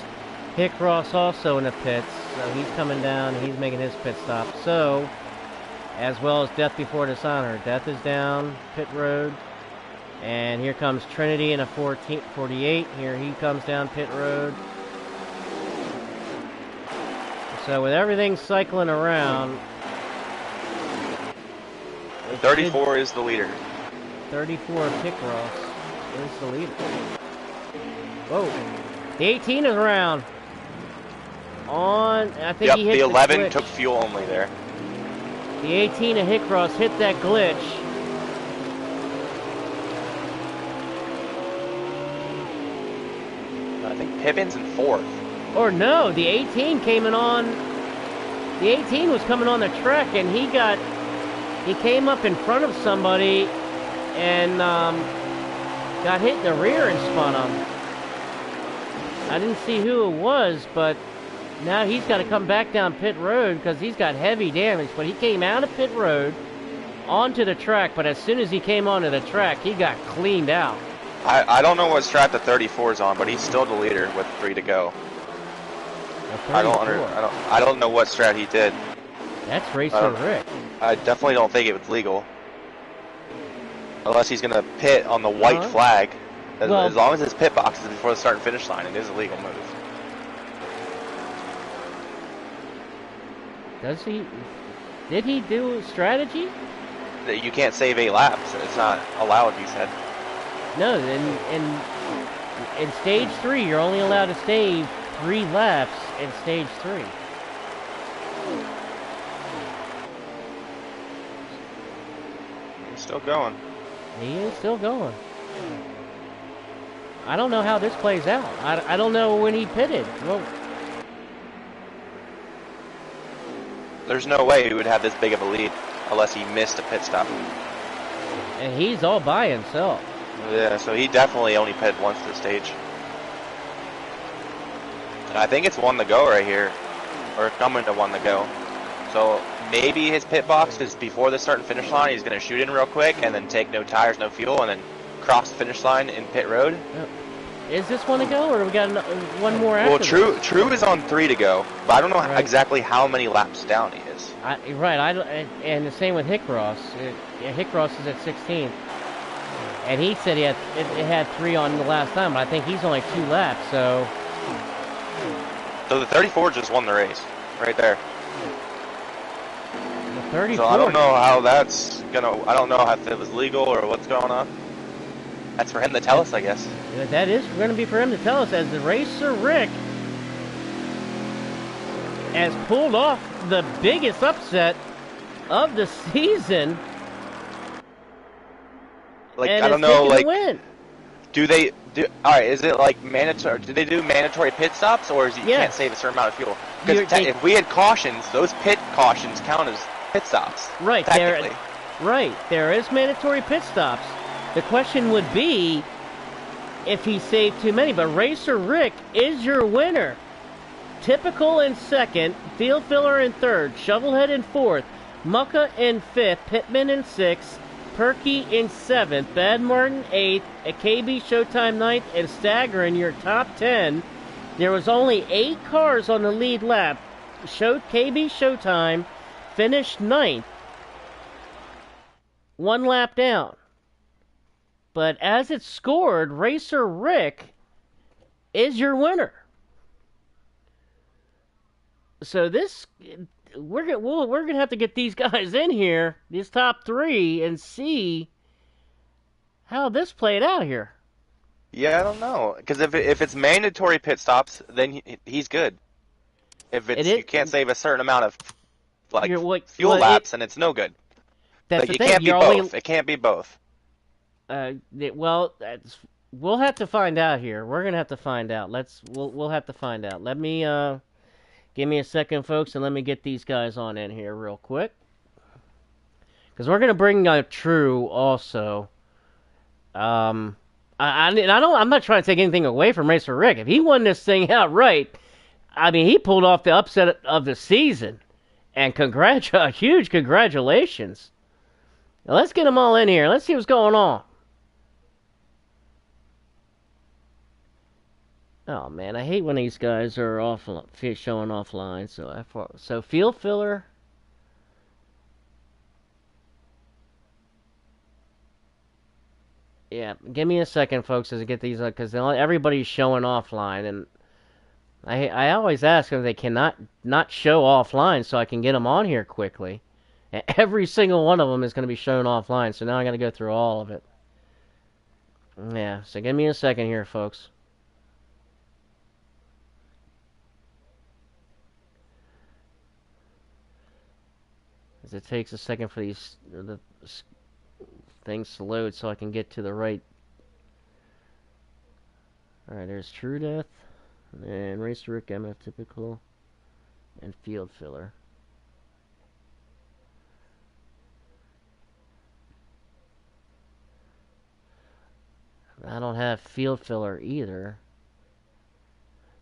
Hick Ross also in the pits. So he's coming down. He's making his pit stop. So, as well as Death Before Dishonor. Death is down pit road. And here comes Trinity in a 48. Here he comes down pit road. So with everything cycling around... 34 is the leader. 34 of Hick Ross is the leader. Whoa. The 18 is around. I think Yep, he hit the 11 glitch. took fuel only there. The 18 of Hick Ross hit that glitch. I think Pippin's in 4th. Or no, the 18 came in on... The 18 was coming on the track, and he came up in front of somebody and got hit in the rear and spun him. I didn't see who it was, but now he's got to come back down pit road because he's got heavy damage. But he came out of pit road onto the track, but as soon as he came onto the track, he got cleaned out. I don't know what strat the 34 is on, but he's still the leader with 3 to go. I don't know what strat he did. That's Racer Rick. I definitely don't think it was legal. Unless he's gonna pit on the white flag. As long as his pit box is before the start and finish line, it is a legal move. Does he? Did he do strategy? You can't save 8 laps. It's not allowed, he said. No, in stage 3, you're only allowed to save 3 laps in stage 3. He's still going. He is still going. I don't know how this plays out. I don't know when he pitted. Well, There's no way he would have this big of a lead. unless he missed a pit stop. And he's all by himself. Yeah, so he definitely only pitted once to the stage. And I think it's 1 to go right here, or coming to 1 to go. So maybe his pit box is before the start and finish line. He's going to shoot in real quick and then take no tires, no fuel, and then cross the finish line in pit road. Yep. Is this 1 to go, or we got one more after? Well, True is on 3 to go, but I don't know exactly how many laps down he is. And the same with Hickross. Hickross is at 16th, and he said it had 3 on the last time, but I think he's only 2 laps. So the 34 just won the race, right there. The 34. So I don't know how that's gonna. I don't know if it was legal or what's going on. That's for him to tell us, I guess. That is going to be for him to tell us, as the racer Rick has pulled off the biggest upset of the season. Like, I don't know, like, win. do they do? All right, is it like mandatory? Do they do mandatory pit stops, or is you can't save a certain amount of fuel? Because if we had cautions, those pit cautions count as pit stops. Right, there is mandatory pit stops. The question would be if he saved too many, but Racer Rick is your winner. Typical in second, Field Filler in third, Shovelhead in fourth, Mucka in fifth, Pittman in sixth, Perky in seventh, Bad Martin eighth, KB Showtime ninth, and Stagger in your top 10. There was only 8 cars on the lead lap. KB Showtime finished ninth, 1 lap down. But as it's scored, Racer Rick is your winner. So we're gonna have to get these guys in here, these top 3, and see how this played out here. Yeah, I don't know, because if it's mandatory pit stops, then he's good. If you can't save a certain amount of fuel laps, then it's no good. That's the thing. Can't be both. It can't be both. We'll have to find out here. We're gonna have to find out. We'll have to find out. Let me give me a second, folks, and let me get these guys on in here real quick, because we're gonna bring True also. I'm not trying to take anything away from Racer Rick. If he won this thing outright, I mean, he pulled off the upset of the season, and huge congratulations. Now let's get them all in here. Let's see what's going on. Oh man, I hate when these guys are showing offline. So Field Filler. Yeah, give me a second, folks, as I get these, because everybody's showing offline, and I always ask them if they cannot not show offline so I can get them on here quickly. And every single one of them is going to be shown offline, so now I got to go through all of it. Yeah, so give me a second here, folks. As it takes a second for the things to load so I can get to the right. Alright, there's True Death, and Racer Rick, MF Typical, and Field Filler. I don't have Field Filler either.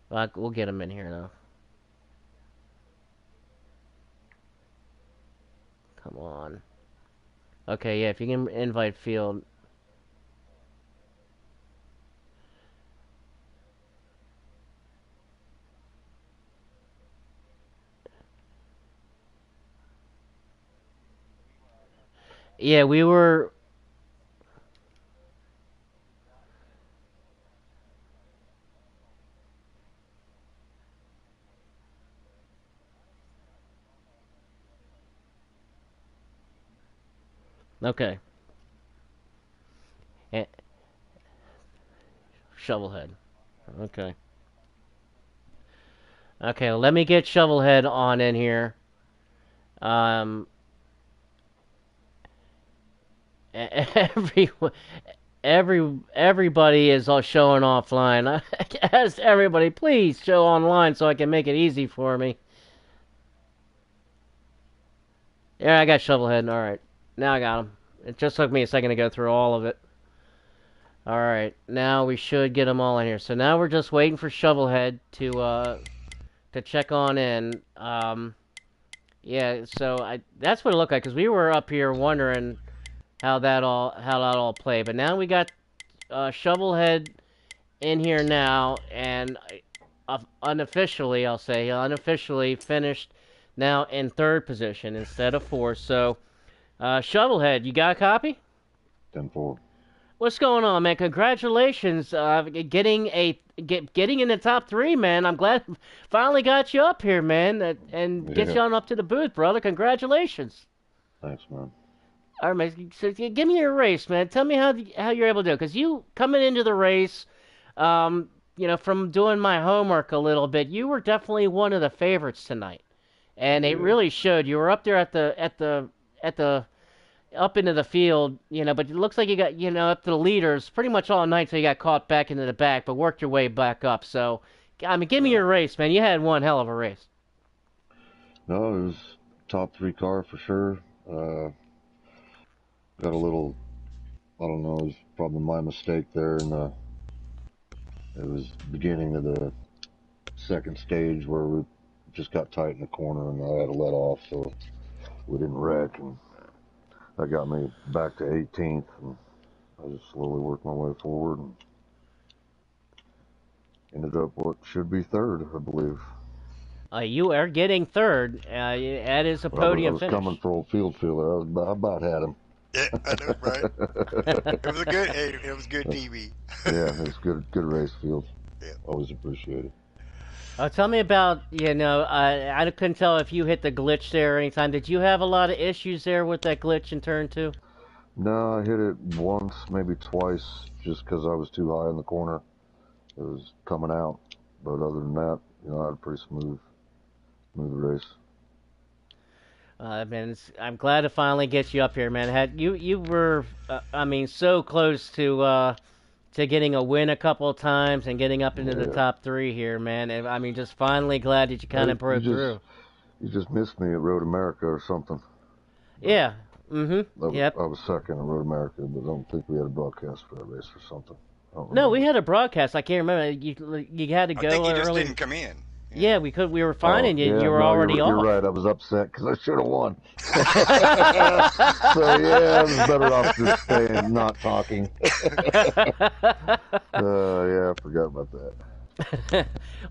But we'll get him in here though. Come on. Okay, yeah, if you can invite Field. Yeah, we were... Okay. Shovelhead. Okay. Okay, well, let me get Shovelhead on in here. Everybody is all showing offline. I asked everybody, please show online so I can make it easy for me. Yeah, I got Shovelhead. All right, now I got him. It just took me a second to go through all of it. All right, now we should get them all in here. So now we're just waiting for Shovelhead to check on in. Yeah, so that's what it looked like because we were up here wondering how that all played. But now we got Shovelhead in here now, and unofficially, I'll say, unofficially finished now in third position instead of fourth. So, Shovelhead, you got a copy? 10-4. What's going on, man? Congratulations, getting in the top three, man. I'm glad finally got you up here, man, and get you on up to the booth, brother. Congratulations. Thanks, man. All right, man. So give me your race, man. Tell me how you're able to do it, because you coming into the race, from doing my homework a little bit, you were definitely one of the favorites tonight, and it really showed. You were up there at the up into the field, but it looks like you got, up to the leaders pretty much all night, so you got caught back into the back, but worked your way back up. So, I mean, give me your race, man. You had one hell of a race. No, it was top three car for sure. Got a little, I don't know, it was probably my mistake there, and it was beginning of the second stage where we just got tight in the corner, and I had to let off, so we didn't wreck, and that got me back to 18th, and I just slowly worked my way forward and ended up what should be third, I believe. You are getting third. That is a podium finish. I was finish. coming for old field feeler. I about had him. Yeah, I know, right? It was good TV. Yeah, it was good race, Field. Yeah. Always appreciate it. Tell me about, I couldn't tell if you hit the glitch there anytime. Did you have a lot of issues there with that glitch in turn two? No, I hit it once, maybe twice, just because I was too high in the corner. It was coming out. But other than that, I had a pretty smooth race. Man, I'm glad to finally get you up here, man. You were, so close to getting a win a couple of times and getting up into the top three here, man. And, just finally glad that you kind of broke through. You just missed me at Road America or something. Yeah. Mm-hmm. Yep. I was second at Road America, but I don't think we had a broadcast for that race or something. No, we had a broadcast. I can't remember. You had to go early. I think you just didn't come in. Yeah, we were finding you. You were already off. You're right. I was upset because I should have won. So yeah, I was better off just staying, not talking. Yeah, I forgot about that.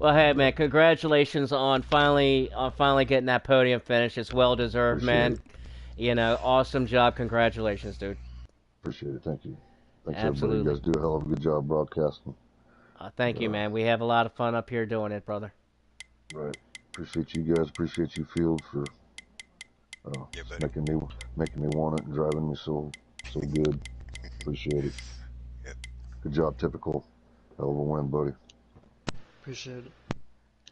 Well, hey man, congratulations on finally getting that podium finish. It's well deserved, man. Awesome job. Congratulations, dude. Appreciate it. Thank you. Thanks, Absolutely. everybody. You guys do a hell of a good job broadcasting. Thank you, man. We have a lot of fun up here doing it, brother. Right. Appreciate you guys. Appreciate you, Field, for making me want it and driving me so good. Appreciate it. Yep. Good job, Typical. Hell of a win, buddy. Appreciate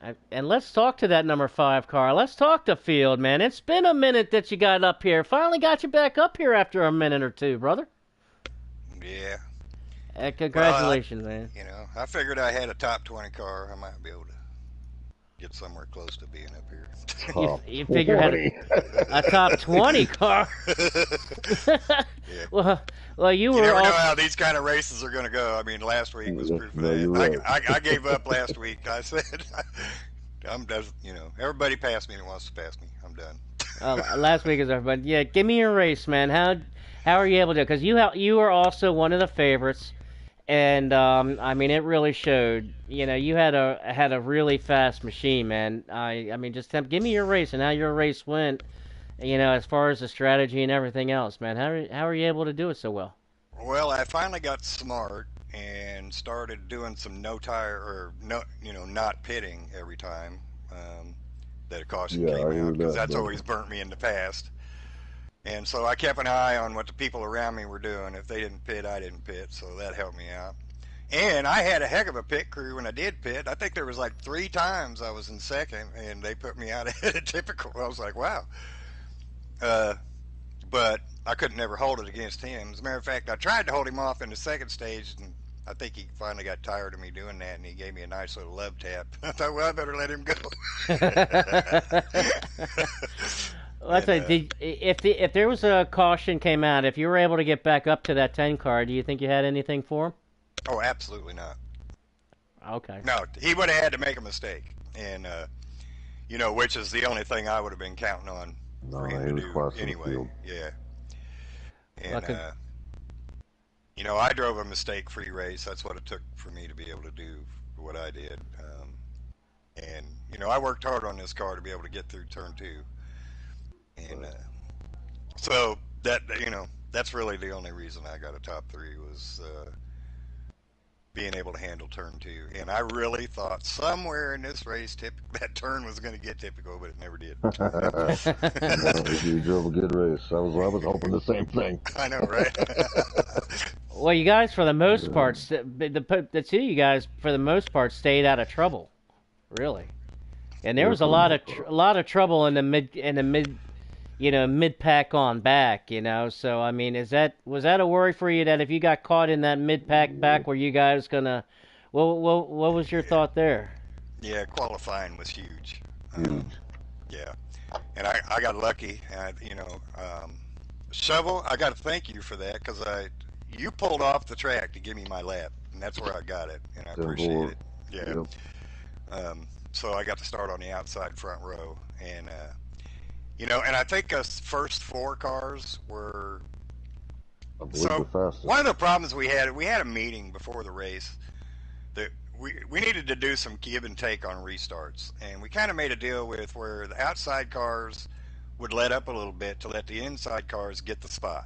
it. And let's talk to that number 5 car. Let's talk to Field, man. It's been a minute that you got up here. Finally got you back up here after a minute or two, brother. Yeah. Congratulations, man. I figured I had a top 20 car. I might be able to get somewhere close to being up here. You figure had a top 20 car. Yeah. Well, you were. Never know how these kind of races are going to go. Last week was proof of that. Right. I gave up last week. I said, I'm just, everybody passed me and wants to pass me. I'm done. Last week is over, but yeah, give me your race, man. How are you able to? Because you are also one of the favorites. And it really showed. You had a really fast machine, man. Just give me your race and how your race went. As far as the strategy and everything else, man. How are you able to do it so well? Well, I finally got smart and started doing some not pitting every time that a caution came out, because that's always burnt me in the past. And so I kept an eye on what the people around me were doing. If they didn't pit, I didn't pit, so that helped me out. And I had a heck of a pit crew when I did pit. I think there was like 3 times I was in second, and they put me out ahead of Typical. I was like, wow. But I couldn't never hold it against him. As a matter of fact, I tried to hold him off in the second stage, and I think he finally got tired of me doing that, and he gave me a nice little love tap. I thought, well, I better let him go. That's if there was a caution came out, if you were able to get back up to that 10 car, do you think you had anything for him? Oh, absolutely not. Okay. No, he would have had to make a mistake, and which is the only thing I would have been counting on for him to do anyway. Yeah. And I drove a mistake-free race. That's what it took for me to be able to do what I did. And I worked hard on this car to be able to get through turn 2. And so that's really the only reason I got a top 3 was being able to handle turn 2. And I really thought somewhere in this race that turn was going to get typical, but it never did. You drove a good race. I was hoping the same thing. I know, right? Well, you guys, for the most part, the two of you guys, for the most part, stayed out of trouble, really. And there was a lot of trouble in the mid mid pack on back, So I mean, was that a worry for you that if you got caught in that mid pack back, were you guys gonna? What was your thought there? Yeah, qualifying was huge. Yeah, and I got lucky. Shovel, I got to thank you for that because you pulled off the track to give me my lap, and that's where I got it, and I appreciate it. Yeah. Yep. So I got to start on the outside front row, and and I think us first 4 cars were. So one of the problems we had a meeting before the race that we needed to do some give and take on restarts, and we kind of made a deal with where the outside cars would let up a little bit to let the inside cars get the spot,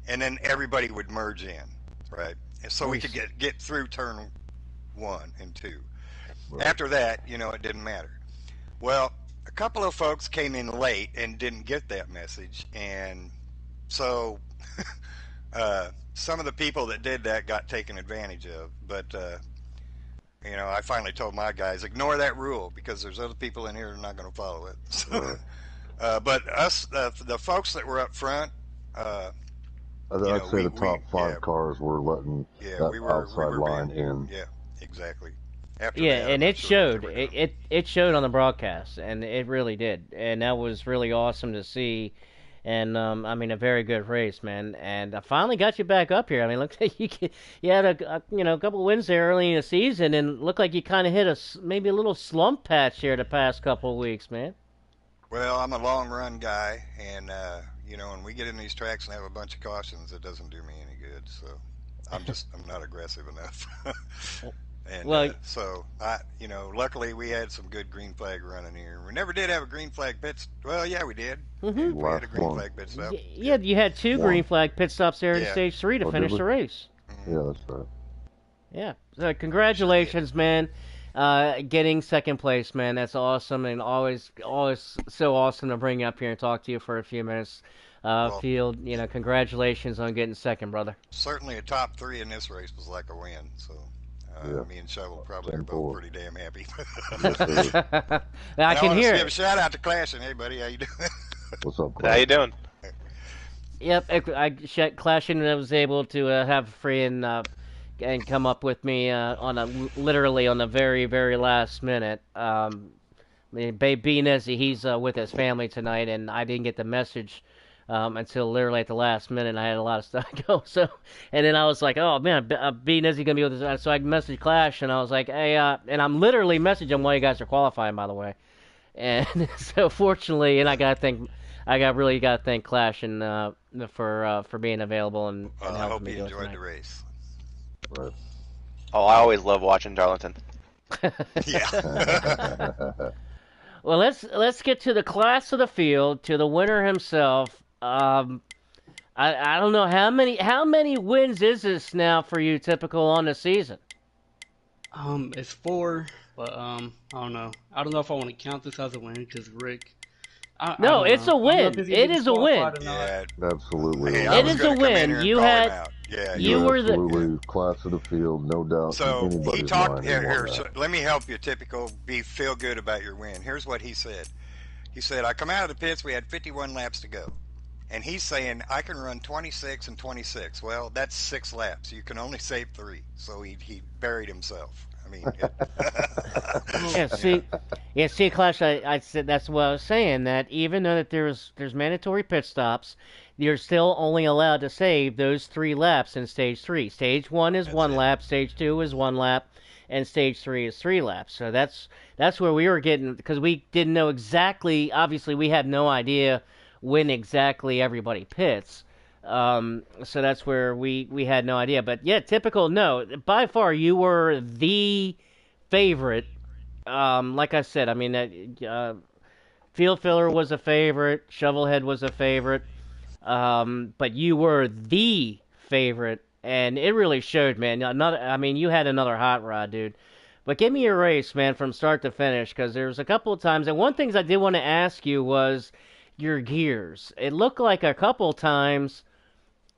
and then everybody would merge in, right? And so we could get through turn 1 and 2. Right. After that, it didn't matter. Well, a couple of folks came in late and didn't get that message, and so some of the people that did that got taken advantage of. But I finally told my guys, ignore that rule because there's other people in here who are not going to follow it. So, but us, the folks that were up front, I'd say the top 5 cars were letting outside line in. Yeah, exactly. And it showed. It showed on the broadcast, and it really did, and that was really awesome to see. And I mean, a very good race, man. And I finally got you back up here. I mean, looked like you had a couple wins there early in the season, and looked like you kind of hit maybe a little slump patch here the past couple of weeks, man. Well, I'm a long run guy, and when we get in these tracks and have a bunch of cautions, it doesn't do me any good. So I'm not aggressive enough. And so luckily we had some good green flag running here. We never did have a green flag pit. Well, yeah, we did. Mm-hmm. We had a green flag pit stop. Yeah, you had 2 green flag pit stops there in stage 3 to finish the race. Mm-hmm. Yeah, that's right. Yeah. So congratulations, man. Getting second place, man. That's awesome, and always so awesome to bring you up here and talk to you for a few minutes. Field, congratulations on getting second, brother. Certainly a top 3 in this race was like a win. So. Me and Shovel probably are both pretty damn happy. I can hear it. Give a shout out to Clashin'. Hey, buddy, how you doing? What's up, Clashin'? How you doing? Yep, Clashin' was able to have free and come up with me literally on the very, very last minute. Babe B. Nezzy, he's with his family tonight, and I didn't get the message until literally at the last minute. I had a lot of stuff to go. So, and then I was like, oh man, B. Nezzy gonna be with us. So I messaged Clash, and I was like, hey, and I'm literally messaging him while you guys are qualifying, by the way. And so fortunately, and I really gotta thank Clash and for being available and helping I hope me you enjoyed tonight. the race. Right. Oh, I always love watching Darlington. Yeah. Well, let's get to the class of the field, to the winner himself. I don't know how many wins is this now for you, typical on the season? It's 4, but I don't know. I don't know if I want to count this as a win because Rick. No, it's a win. It is a win. Yeah, absolutely. Hey, it is a win. You had. Yeah, you were absolutely class of the field, no doubt. So he talked here. So let me help you. Typical, feel good about your win. Here's what he said. He said, "I come out of the pits. We had 51 laps to go, and he's saying I can run 26 and 26. Well, that's 6 laps. You can only save 3. So he buried himself. I mean, it, Yeah, Yeah. see, Clash. I said that's what I was saying. That even though that there's mandatory pit stops, you're still only allowed to save those 3 laps in stage three. Stage one is that's one it. lap. Stage two is 1 lap, and stage three is 3 laps. So that's where we were getting because we didn't know exactly. Obviously, we had no idea when exactly everybody pits. So that's where we had no idea. But yeah, typical. No, by far you were the favorite. Like I said, I mean, Field Filler was a favorite, Shovelhead was a favorite, but you were the favorite, and it really showed, man. I mean, you had another hot rod, dude. But give me your race, man, from start to finish, because there was a couple of times, and one thing I did want to ask you was your gears. It looked like a couple of times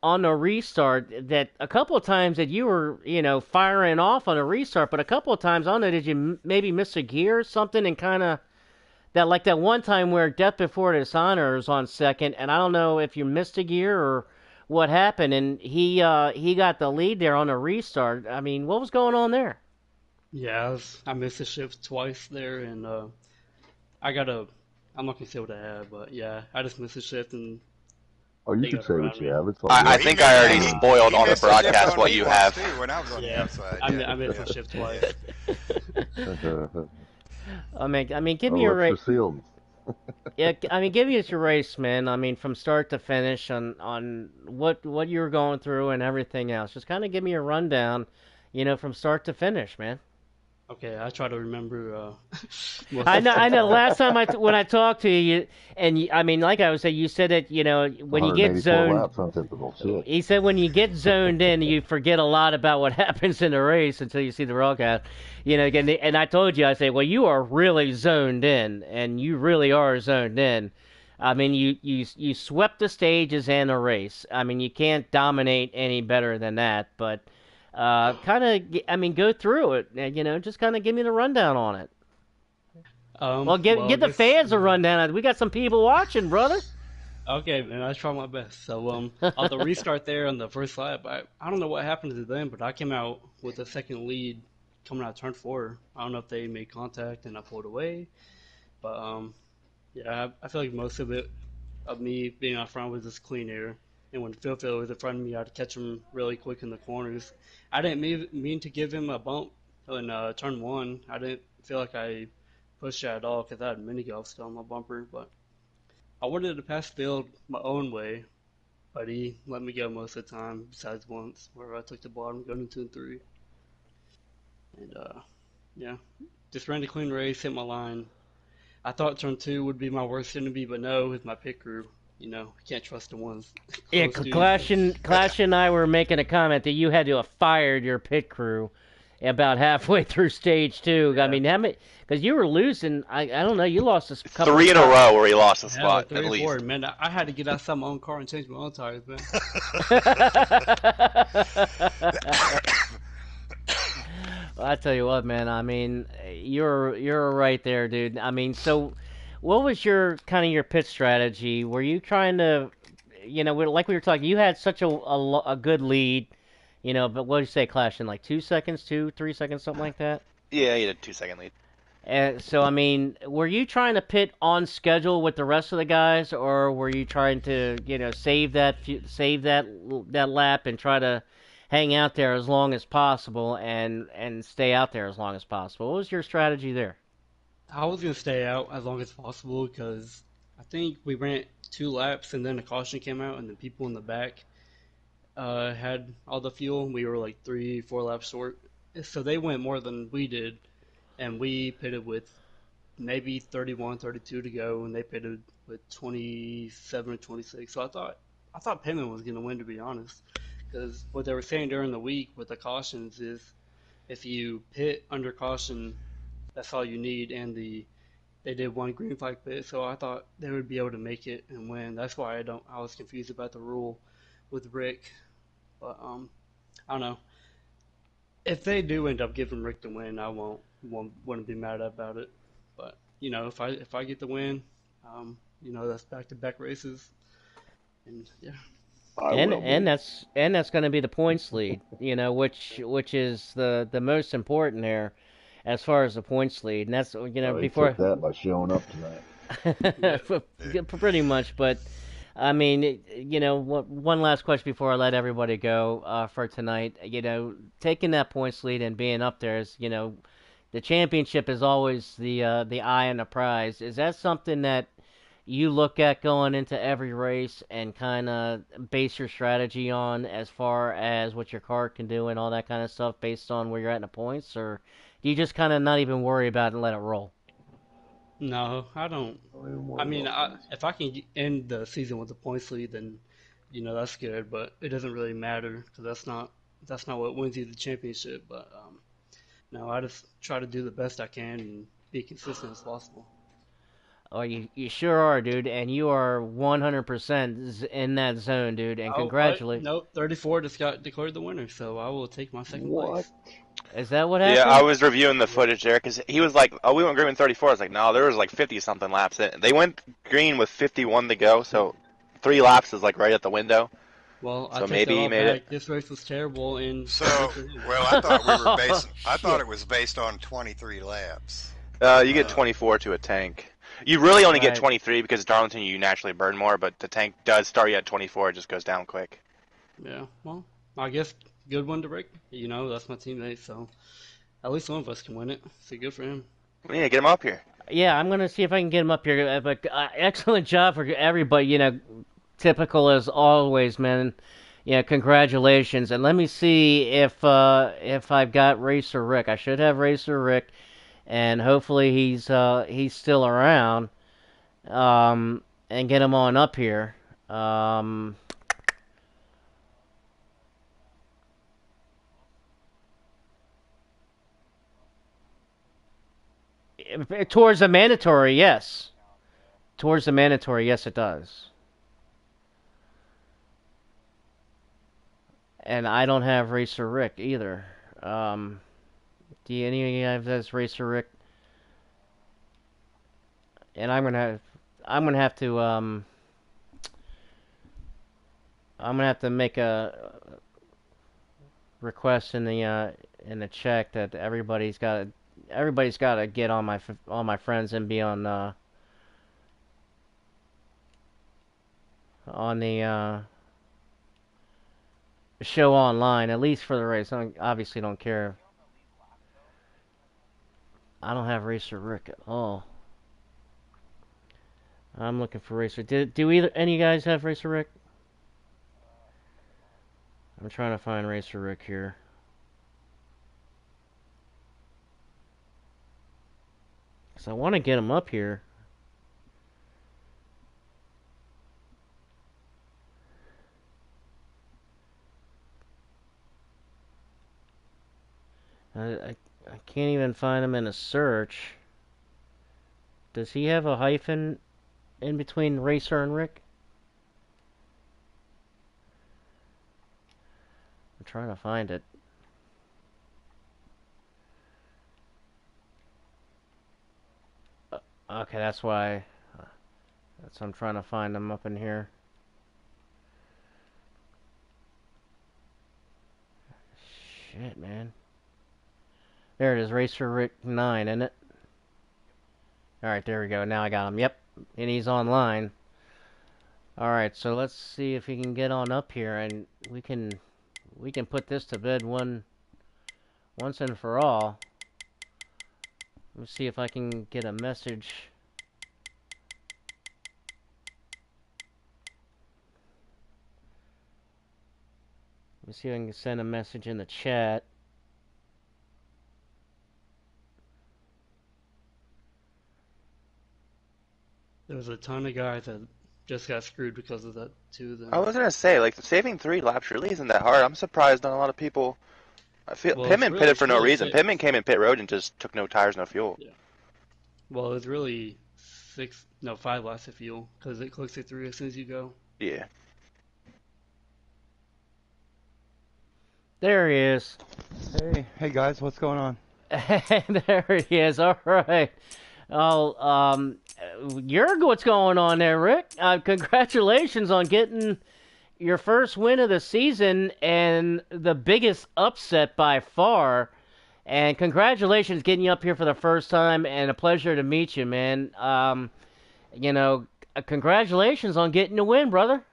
on a restart that a couple of times that you were, firing off on a restart, but a couple of times on it, did you maybe miss a gear or something and kind of that like that one time where Death Before Dishonor was on second, and I don't know if you missed a gear or what happened, and he got the lead there on a restart. I mean, what was going on there? Yeah, I missed the shift twice there, and I got a. I'm not gonna say what I had, but yeah, I just missed the shift, and Oh, you they could got say what around you me. have. It's all I good. He think missed, I already he, spoiled he on the missed the shift broadcast on what me you once have. too when I was on the Yeah, outside. I missed Yeah. the shift twice. I mean, give me Oh, your lips are race. sealed. Yeah, I mean, give me your race, man. I mean, from start to finish on what you were going through and everything else. Just kind of give me a rundown, from start to finish, man. Okay, I try to remember most I of the know, I stuff know. that Last time when I talked to you, I mean, like I was saying, you said that when you get 184 zoned. laps, untypical. Shit. He said when you get zoned in, you forget a lot about what happens in the race until you see the broadcast. Again, and I told you, I say, well, you are really zoned in, and you really are zoned in. I mean, you swept the stages and the race. I mean, you can't dominate any better than that. But kind of, I mean, go through it. Just kind of give me the rundown on it. Well, well, I give the guess fans a rundown. We got some people watching, brother. okay, man, I try my best. So on the restart there on the first lap, I don't know what happened to them, but I came out with a second lead coming out of turn four. I don't know if they made contact and I pulled away, but yeah, I feel like most of it of me being out front was just clean air. And when Phil was in front of me, I'd catch him really quick in the corners. I didn't mean to give him a bump in turn one. I didn't feel like I pushed it at all because I had mini golf still on my bumper, but I wanted to pass Phil my own way, but he let me go most of the time, besides once where I took the bottom going into 2 and 3. And yeah, just ran a clean race, hit my line. I thought turn two would be my worst enemy, but no, with my pit crew, I can't trust the ones Yeah, close to you. Clash and I were making a comment that you had to have fired your pit crew about halfway through stage two. I Yeah, mean, how many? Because you were losing. I don't know. You lost a couple of 3 in a spots. row where he lost a yeah, like spot, at 3 or 4, least. man. I had to get outside my own car and change my own tires, man. Well, I tell you what, man. I mean, you're right there, dude. I mean, so what was your kind of your pit strategy? Were you trying to, like we were talking, you had such a good lead, but what did you say, Clash, in like 2 seconds, 3 seconds, something like that? Yeah, he had a 2-second lead. So I mean, were you trying to pit on schedule with the rest of the guys, or were you trying to, save that lap and try to hang out there as long as possible and stay out there as long as possible? What was your strategy there? I was gonna stay out as long as possible because I think we ran 2 laps and then a caution came out and the people in the back had all the fuel. We were like 3, 4 laps short, so they went more than we did, and we pitted with maybe 31, 32 to go, and they pitted with 27 or 26. So I thought Pittman was gonna win, to be honest, because what they were saying during the week with the cautions is if you pit under caution, that's all you need, and they did one green flag pit, so I thought they would be able to make it and win. That's why I was confused about the rule with Rick, but I don't know. If they do end up giving Rick the win, I wouldn't be mad about it. But if I get the win, that's back to back races, and yeah. And that's going to be the points lead, which is the most important there, as far as the points lead, and that's He before took that by showing up tonight. pretty much. But I mean, one last question before I let everybody go for tonight. Taking that points lead and being up there is, the championship is always the eye on the prize. Is that something that you look at going into every race and kind of base your strategy on, as far as what your car can do and all that kind of stuff, based on where you're at in the points, or do you just kind of not even worry about it and let it roll? No, I don't. I mean, if I can end the season with a points lead, then that's good. But it doesn't really matter because that's not what wins you the championship. But no, I just try to do the best I can and be consistent as possible. Oh, you sure are, dude, and you are 100% in that zone, dude. And Oh, but congratulate. nope, 34 just got declared the winner, so I will take my second place. Is that what happened? Yeah, I was reviewing the footage there because he was like, "Oh, we went green with 34." I was like, "No, there was like 50 something laps in." They went green with 51 to go, so 3 laps is like right at the window. Well, I So take maybe that he all made back. it. This race was terrible, and So, well, I thought we were basing. I thought it was based on 23 laps. You get 24 to a tank. You really only get Right. 23 because Darlington you naturally burn more, but the tank does start you at 24. It just goes down quick. yeah, well, I guess good one to Rick. That's my teammate, so at least one of us can win it. So good for him. We need to get him up here. Yeah, I'm gonna see if I can get him up here. But excellent job for everybody. Typical as always, man. Yeah, congratulations. And let me see if I've got Racer Rick. I should have Racer Rick, and hopefully he's still around. And get him on up here. Towards the mandatory, yes. Towards the mandatory, yes, it does. And I don't have Racer Rick either. Do any of you have this Racer Rick? And I'm gonna have to make a request in the chat that everybody's got to get on my friends and be on the show online, at least for the race. I obviously don't care. I don't have Racer Rick at all. I'm looking for Racer. Do either any of you guys have Racer Rick? I'm trying to find Racer Rick here. So I want to get him up here. I can't even find him in a search. Does he have a hyphen in between Racer and Rick? I'm trying to find it. Okay, that's why. That's I'm trying to find him up in here. Shit, man. There it is, Racer Rick 9, isn't it? Alright, there we go. Now I got him. Yep, and he's online. Alright, so let's see if he can get on up here, and we can put this to bed once and for all. Let me see if I can get a message. Let me see if I can send a message in the chat. There's a ton of guys that just got screwed because of that too. Then. I was gonna say, like, saving 3 laps really isn't that hard. I'm surprised not a lot of people. I feel Pittman pitted for no reason. Pittman came in pit road and just took no tires, no fuel. Yeah. Well, it's really 5 laps of fuel because it clicks at 3 as soon as you go. Yeah. There he is. Hey guys, what's going on? There he is. All right. Oh, what's going on there, Rick? Congratulations on getting your first win of the season and the biggest upset by far. And congratulations getting you up here for the first time, and a pleasure to meet you, man. You know, congratulations on getting the win, brother.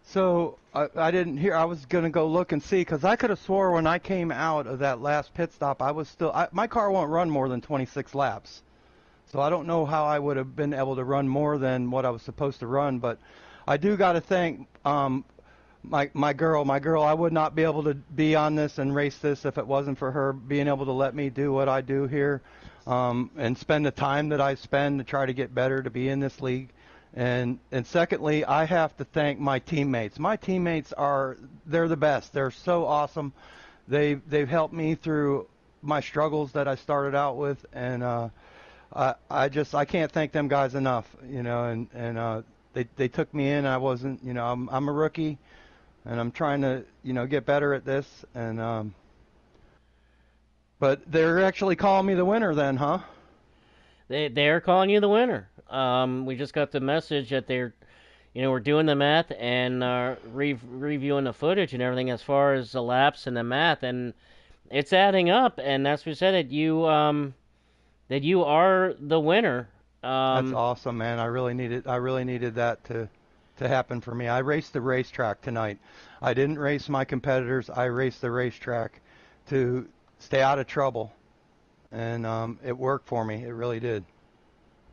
So I didn't hear. I was gonna go look and see because I could have swore when I came out of that last pit stop, I was still. My car won't run more than 26 laps, so I don't know how I would have been able to run more than what I was supposed to run. But I do got to thank my girl. My girl. I would not be able to be on this and race this if it wasn't for her being able to let me do what I do here, and spend the time that I spend to try to get better to be in this league. And secondly, I have to thank my teammates. My teammates they're the best. They're so awesome. They've helped me through my struggles that I started out with, and I can't thank them guys enough. And they took me in. I wasn't, I'm a rookie, and I'm trying to get better at this. And but they're actually calling me the winner then, huh? They're calling you the winner. We just got the message that we're doing the math and reviewing the footage and everything as far as the laps and the math, and it's adding up. And that's what we said that you are the winner. That's awesome, man. I really needed that to happen for me. I raced the racetrack tonight. I didn't race my competitors. I raced the racetrack to stay out of trouble, and it worked for me. It really did.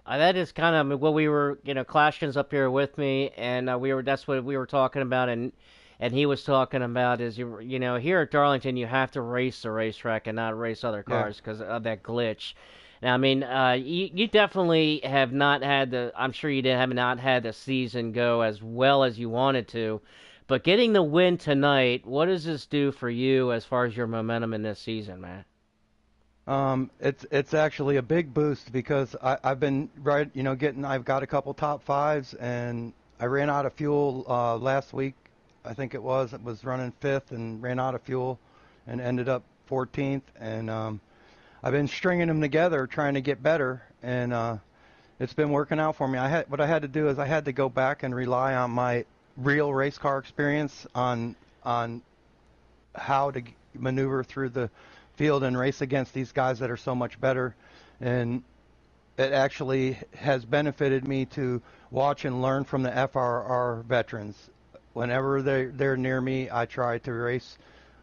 That is kind of what we were, Clashton's up here with me, and that's what we were talking about, and he was talking about is here at Darlington you have to race the racetrack and not race other cars because of that glitch. Now, I mean, you definitely have not had I'm sure you have not had the season go as well as you wanted to, but getting the win tonight, what does this do for you as far as your momentum in this season, man? It's actually a big boost because I've been I've got a couple top fives, and I ran out of fuel last week. I think it was running fifth and ran out of fuel and ended up 14th, and I've been stringing them together trying to get better, and it's been working out for me. What I had to do is I had to go back and rely on my real race car experience on how to maneuver through the field and race against these guys that are so much better, and it actually has benefited me to watch and learn from the FRR veterans. Whenever they're near me, I try to race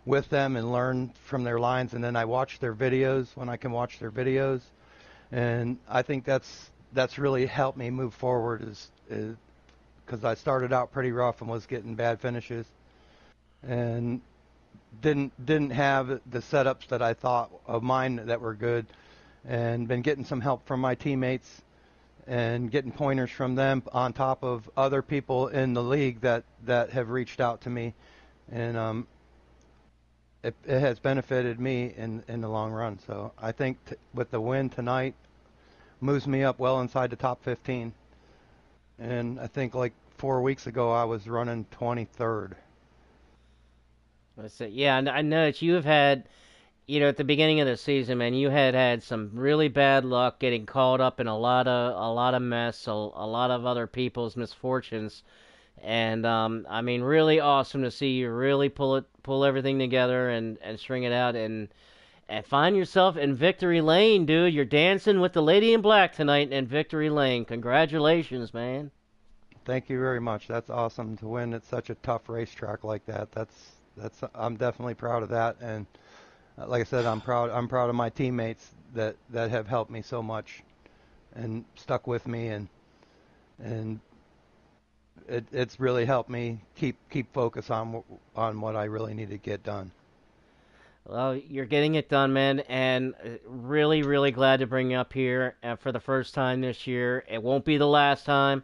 with them and learn from their lines, and then I watch their videos when I can watch their videos, and I think that's really helped me move forward is because I started out pretty rough and was getting bad finishes, and didn't have the setups that I thought of mine that were good, and been getting some help from my teammates and getting pointers from them on top of other people in the league that have reached out to me, and it has benefited me in the long run. So I think with the win tonight moves me up well inside the top 15, and I think like 4 weeks ago I was running 23rd. Yeah, I know that you have had, at the beginning of the season, man, you had some really bad luck getting caught up in a lot of mess, a lot of other people's misfortunes, and I mean, really awesome to see you really pull everything together and string it out and find yourself in victory lane, dude. You're dancing with the lady in black tonight in victory lane. Congratulations, man. Thank you very much. That's awesome to win at such a tough racetrack like that. I'm definitely proud of that, and like I said, I'm proud of my teammates that have helped me so much and stuck with me, and it's really helped me keep focus on what I really need to get done. Well, you're getting it done, man, and really, really glad to bring you up here for the first time this year. It won't be the last time.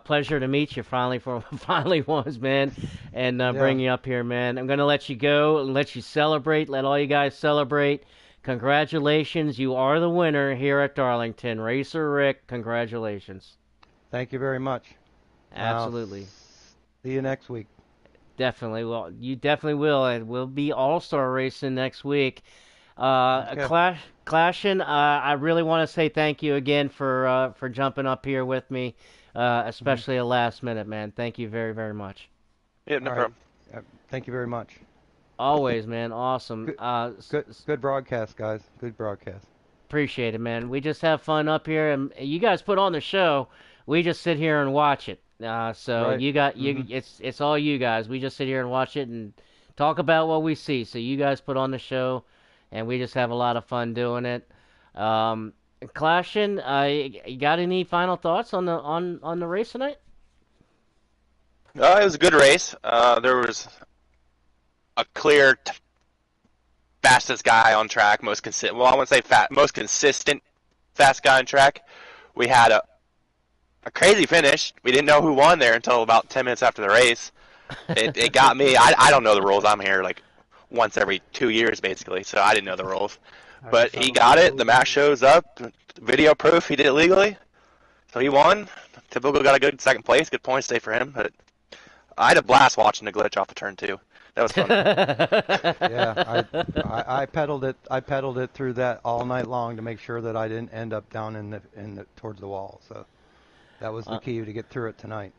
Pleasure to meet you finally once, man, and bring you up here, man. I'm gonna let you go and let you celebrate. Let all you guys celebrate. Congratulations, you are the winner here at Darlington. Racer Rick, congratulations. Thank you very much. Absolutely. See you next week. Definitely. Well, you definitely will, and we'll be all-star racing next week. Clashin, I really want to say thank you again for jumping up here with me. Especially at last minute, man. Thank you very, very much. Yeah, no All right. problem. Thank you very much. Always, man. Awesome. Good broadcast, guys. Good broadcast. Appreciate it, man. We just have fun up here, and you guys put on the show. We just sit here and watch it. So Right. you got you. Mm-hmm. It's all you guys. We just sit here and watch it and talk about what we see. So you guys put on the show, and we just have a lot of fun doing it. Clashin, you got any final thoughts on the race tonight? It was a good race. There was a clear fastest guy on track, most consistent. Well, I wouldn't say most consistent fast guy on track. We had a crazy finish. We didn't know who won there until about 10 minutes after the race. It got me. I don't know the rules. I'm here like once every 2 years basically, so I didn't know the rules. But he got it. The match shows up. Video proof he did it legally. So he won. Typical got a good second place. Good points day for him. But I had a blast watching the glitch off the turn two. That was fun. Yeah, I pedaled it. I pedaled it through that all night long to make sure that I didn't end up down in the towards the wall. So that was the key to get through it tonight.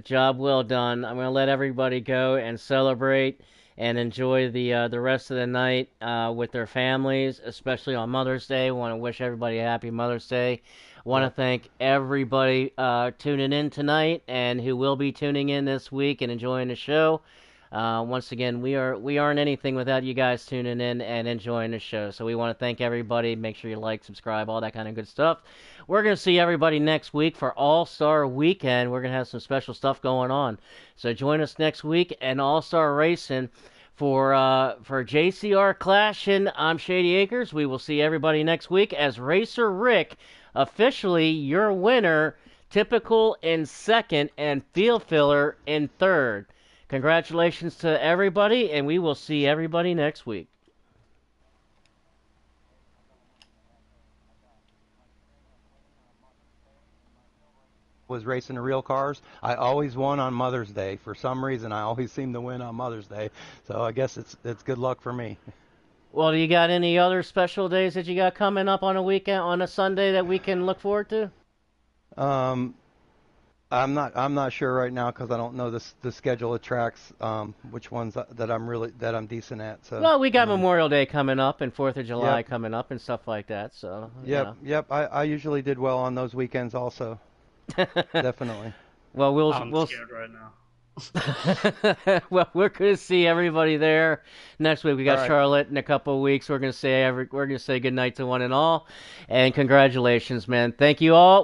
Job well done. I'm going to let everybody go and celebrate and enjoy the rest of the night with their families, especially on Mother's Day. Want to wish everybody a happy Mother's Day. Want to thank everybody tuning in tonight and who will be tuning in this week and enjoying the show. Once again, we aren't anything without you guys tuning in and enjoying the show. So we want to thank everybody. Make sure you like, subscribe, all that kind of good stuff. We're going to see everybody next week for All-Star Weekend. We're going to have some special stuff going on. So join us next week and All-Star Racing for JCR Clash. And I'm Shady Acres. We will see everybody next week as Racer Rick, officially your winner, typical in second and field filler in third. Congratulations to everybody, and we will see everybody next week. Was racing the real cars. I always won on Mother's Day. For some reason, I always seem to win on Mother's Day. So I guess it's good luck for me. Well, do you got any other special days that you got coming up on a weekend, on a Sunday that we can look forward to? I'm not sure right now because I don't know the schedule of tracks, which ones that I'm decent at. So well, we got Memorial Day coming up and 4th of July coming up and stuff like that. So yep. I usually did well on those weekends also. Definitely. Well, I'm scared right now. Well, we're going to see everybody there next week. We got right. Charlotte in a couple of weeks. We're going to say good night to one and all, and congratulations, man. Thank you all.